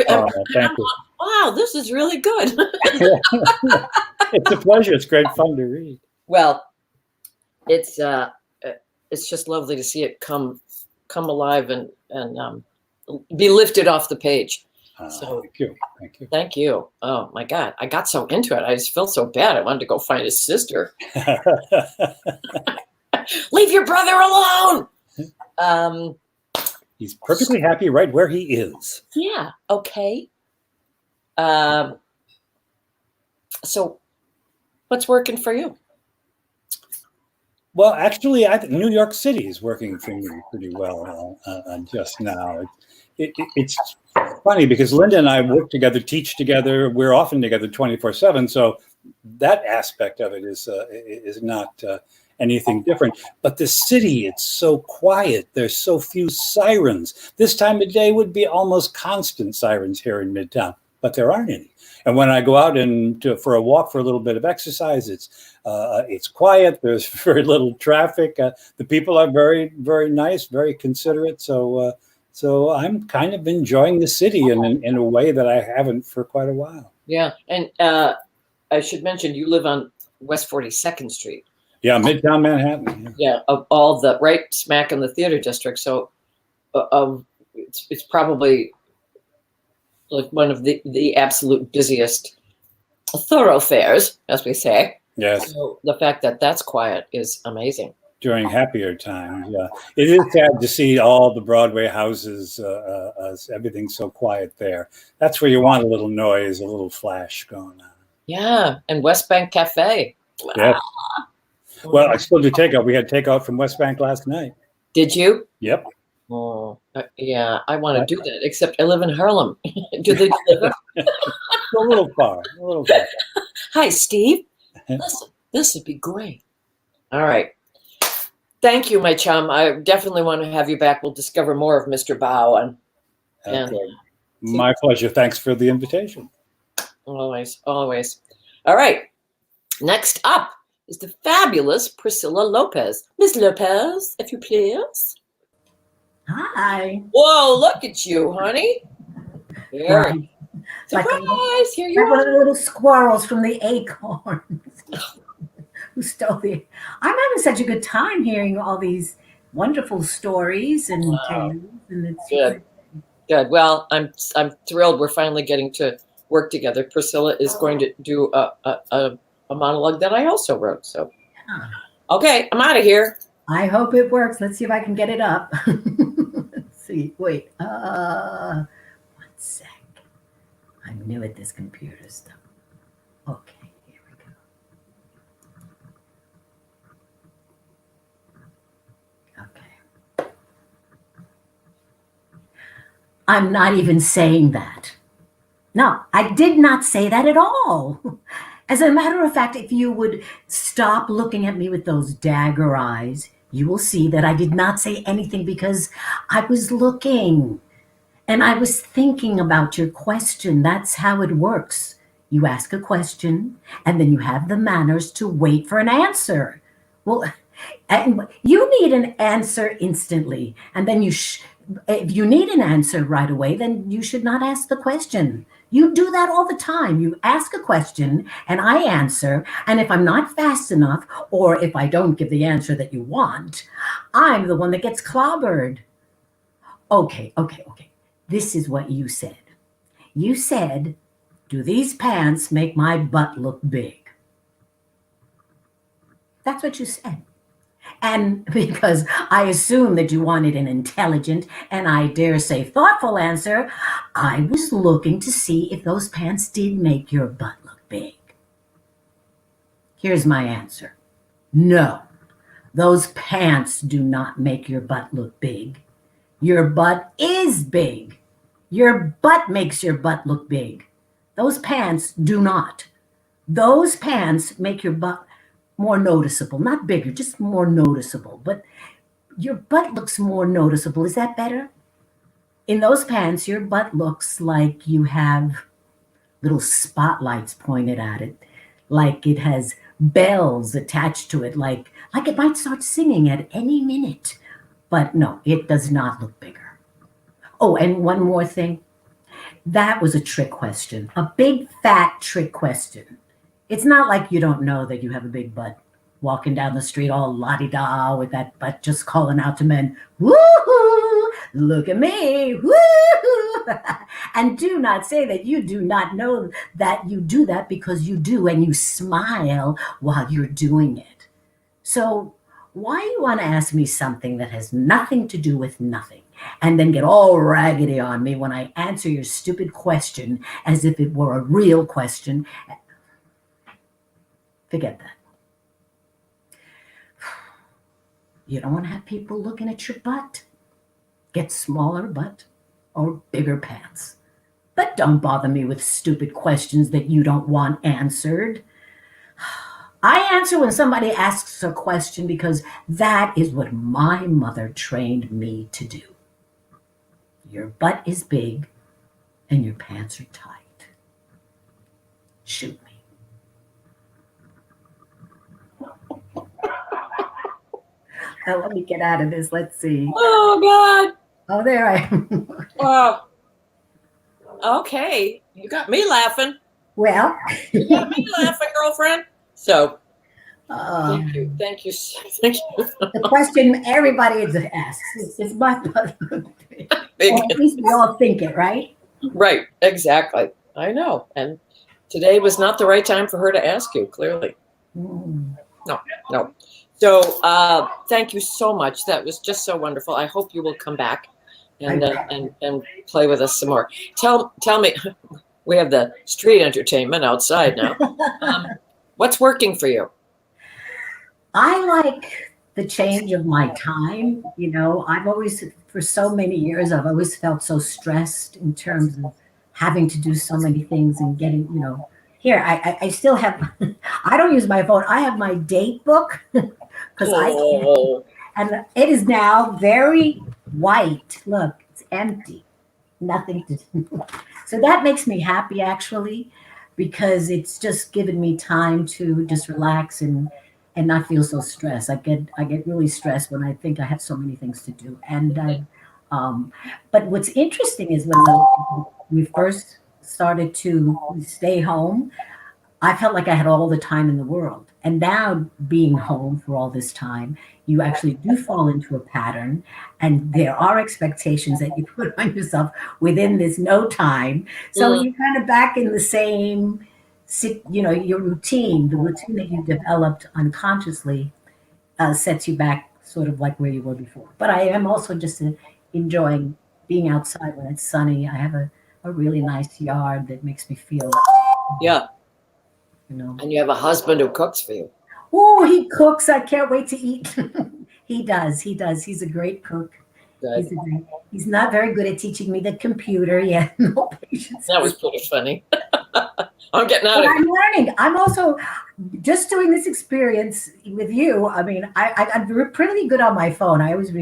you. Wow, this is really good. It's a pleasure. It's great fun to read. Well, it's just lovely to see it come alive and be lifted off the page. So thank you. Oh my God, I got so into it. I just felt so bad. I wanted to go find his sister. Leave your brother alone. He's perfectly happy right where he is. Yeah. Okay. So, what's working for you? Well, actually, I think New York City is working for me pretty well just now. It's funny because Linda and I work together, teach together. We're often together 24/7. So that aspect of it is not anything different. But the city, it's so quiet. There's so few sirens. This time of day would be almost constant sirens here in Midtown, but there aren't any. And when I go out for a walk for a little bit of exercise, it's quiet. There's very little traffic. The people are very, very nice, very considerate. So I'm kind of enjoying the city in a way that I haven't for quite a while. Yeah, and I should mention you live on West 42nd Street. Yeah, Midtown Manhattan. Yeah, of all the right smack in the theater district. So it's probably like one of the absolute busiest thoroughfares, as we say. Yes. So the fact that that's quiet is amazing. During happier times, yeah. It is sad to see all the Broadway houses, everything's so quiet there. That's where you want a little noise, a little flash going on. Yeah, and West Bank Cafe. Yes. Well, I still do takeout. We had takeout from West Bank last night. Did you? Yep. Oh, yeah, I want to do that, except I live in Harlem. Do they deliver? A little far, a little far. Hi, Steve. Listen, this would be great. All right. Thank you, my chum. I definitely want to have you back. We'll discover more of Mr. Bao. And My pleasure. Thanks for the invitation. Always, always. All right. Next up is the fabulous Priscilla Lopez. Miss Lopez, if you please. Hi. Whoa, look at you, honey. Very. Surprise, here you like one of are. the little squirrels from the acorns who stole the. I'm having such a good time hearing all these wonderful stories and tales, and it's Good. Good. Well, I'm thrilled we're finally getting to work together. Priscilla is going to do a monologue that I also wrote. So, okay, I'm out of here. I hope it works. Let's see if I can get it up. Let's see. Wait. 1 sec. I'm new at this computer stuff. Okay, here we go. Okay. I'm not even saying that. No, I did not say that at all. As a matter of fact, if you would stop looking at me with those dagger eyes, you will see that I did not say anything because I was looking and I was thinking about your question. That's how it works. You ask a question and then you have the manners to wait for an answer. Well, and you need an answer instantly. And then if you need an answer right away, then you should not ask the question. You do that all the time. You ask a question and I answer. And if I'm not fast enough, or if I don't give the answer that you want, I'm the one that gets clobbered. Okay. This is what you said. You said, do these pants make my butt look big? That's what you said. And because I assumed that you wanted an intelligent and I dare say thoughtful answer, I was looking to see if those pants did make your butt look big. Here's my answer. No, those pants do not make your butt look big. Your butt is big. Your butt makes your butt look big. Those pants do not. Those pants make your butt more noticeable, not bigger, just more noticeable. But your butt looks more noticeable. Is that better? In those pants, your butt looks like you have little spotlights pointed at it, like it has bells attached to it, like it might start singing at any minute. But no, it does not look bigger. Oh, and one more thing. That was a trick question, a big fat trick question. It's not like you don't know that you have a big butt, walking down the street all la-di-da with that butt just calling out to men, woo-hoo, look at me, woo-hoo. And do not say that you do not know that you do that, because you do, and you smile while you're doing it. So why you want to ask me something that has nothing to do with nothing, and then get all raggedy on me when I answer your stupid question as if it were a real question? Forget that. You don't want to have people looking at your butt. Get smaller butt or bigger pants. But don't bother me with stupid questions that you don't want answered. I answer when somebody asks a question because that is what my mother trained me to do. Your butt is big and your pants are tight. Shoot me. Let me get out of this. Let's see. Oh, God. Oh, there I am. Oh, okay. You got me laughing. Well, You got me laughing, girlfriend. So, thank you. Thank you. Thank you. The question everybody asks is my butt big? Or at least we all think it, right? Right, exactly. I know. And today was not the right time for her to ask you, clearly. No. So thank you so much. That was just so wonderful. I hope you will come back and play with us some more. Tell me, we have the street entertainment outside now. What's working for you? I like the change of my time. I've always, for so many years, I've always felt so stressed in terms of having to do so many things and getting, here, I still have, I don't use my phone. I have my date book because I can't. And it is now very white. Look, it's empty. Nothing to do. So that makes me happy, actually, because it's just given me time to just relax and not feel so stressed. I get really stressed when I think I have so many things to do. And but what's interesting is when we first started to stay home, I felt like I had all the time in the world. And now being home for all this time, you actually do fall into a pattern, and there are expectations that you put on yourself within this no time. So you're kind of back in the same, your routine, the routine that you developed unconsciously sets you back sort of like where you were before. But I am also just enjoying being outside when it's sunny. I have a really nice yard that makes me feel. Yeah. And you have a husband who cooks for you. Oh, he cooks. I can't wait to eat. He does. He's a great cook. Good. He's not very good at teaching me the computer yet. No patience. That was pretty funny. I'm getting out of here. I'm learning. I'm also just doing this experience with you. I mean, I'm pretty good on my phone. I always,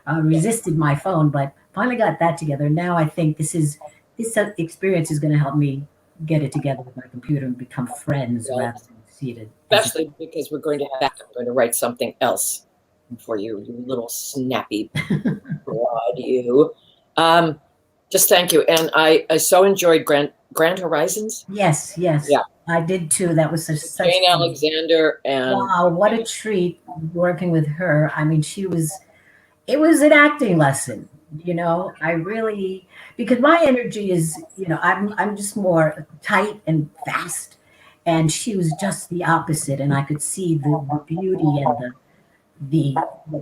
resisted my phone, but finally got that together. Now I think this experience is going to help me get it together with my computer and become friends rather than seated. Especially because we're going to have I'm going to write something else for you, you little snappy broad, you. Just thank you. And I so enjoyed Grand Horizons. Yes. Yeah. I did too. That was such Jane Alexander, and wow, what a treat working with her. I mean, it was an acting lesson. I really, because my energy is, I'm just more tight and fast, and she was just the opposite. And I could see the beauty and the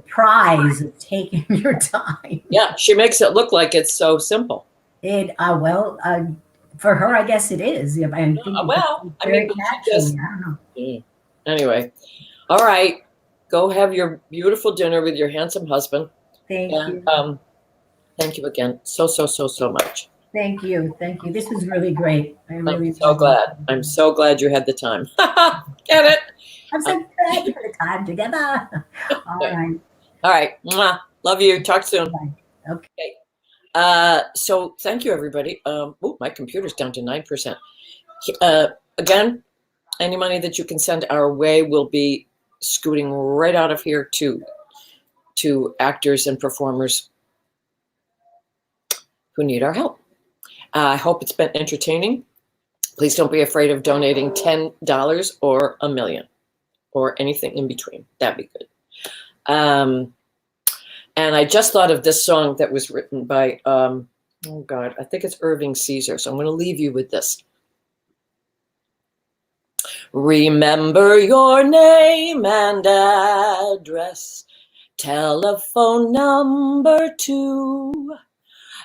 prize of taking your time. Yeah, she makes it look like it's so simple. For her, I guess it is. I mean, very naturally. I don't know. Anyway, all right, go have your beautiful dinner with your handsome husband. Thank you. Thank you again so much. Thank you. This was really great. I'm so glad. I'm so glad you had the time. Get it? I'm so glad you had the time together. All right. Mwah. Love you. Talk soon. Bye. Okay. So thank you, everybody. My computer's down to 9%. Again, any money that you can send our way will be scooting right out of here to actors and performers who need our help. I hope it's been entertaining. Please don't be afraid of donating $10 or $1 million or anything in between. That'd be good. And I just thought of this song that was written by, I think it's Irving Caesar. So I'm going to leave you with this. Remember your name and address, telephone number too.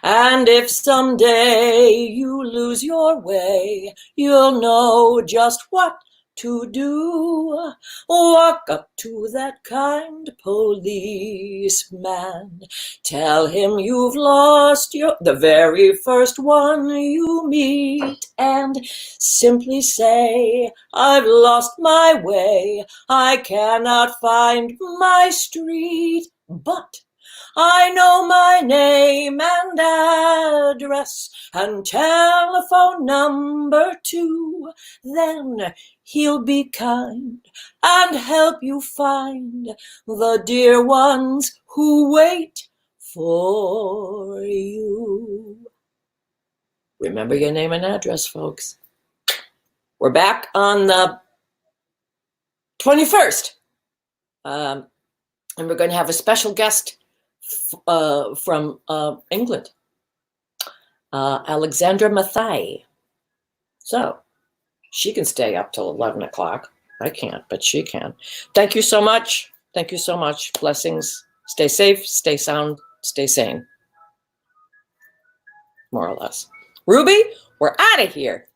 And if someday you lose your way, you'll know just what to do. Walk up to that kind policeman. Tell him you've lost the very first one you meet, and simply say, I've lost my way. I cannot find my street, but I know my name and address and telephone number too. Then he'll be kind and help you find the dear ones who wait for you. Remember your name and address, folks. We're back on the 21st. And we're going to have a special guest from England, Alexandra Mathai. So she can stay up till 11 o'clock. I can't, but she can. Thank you so much. Thank you so much. Blessings. Stay safe, stay sound, stay sane. More or less. Ruby, we're out of here.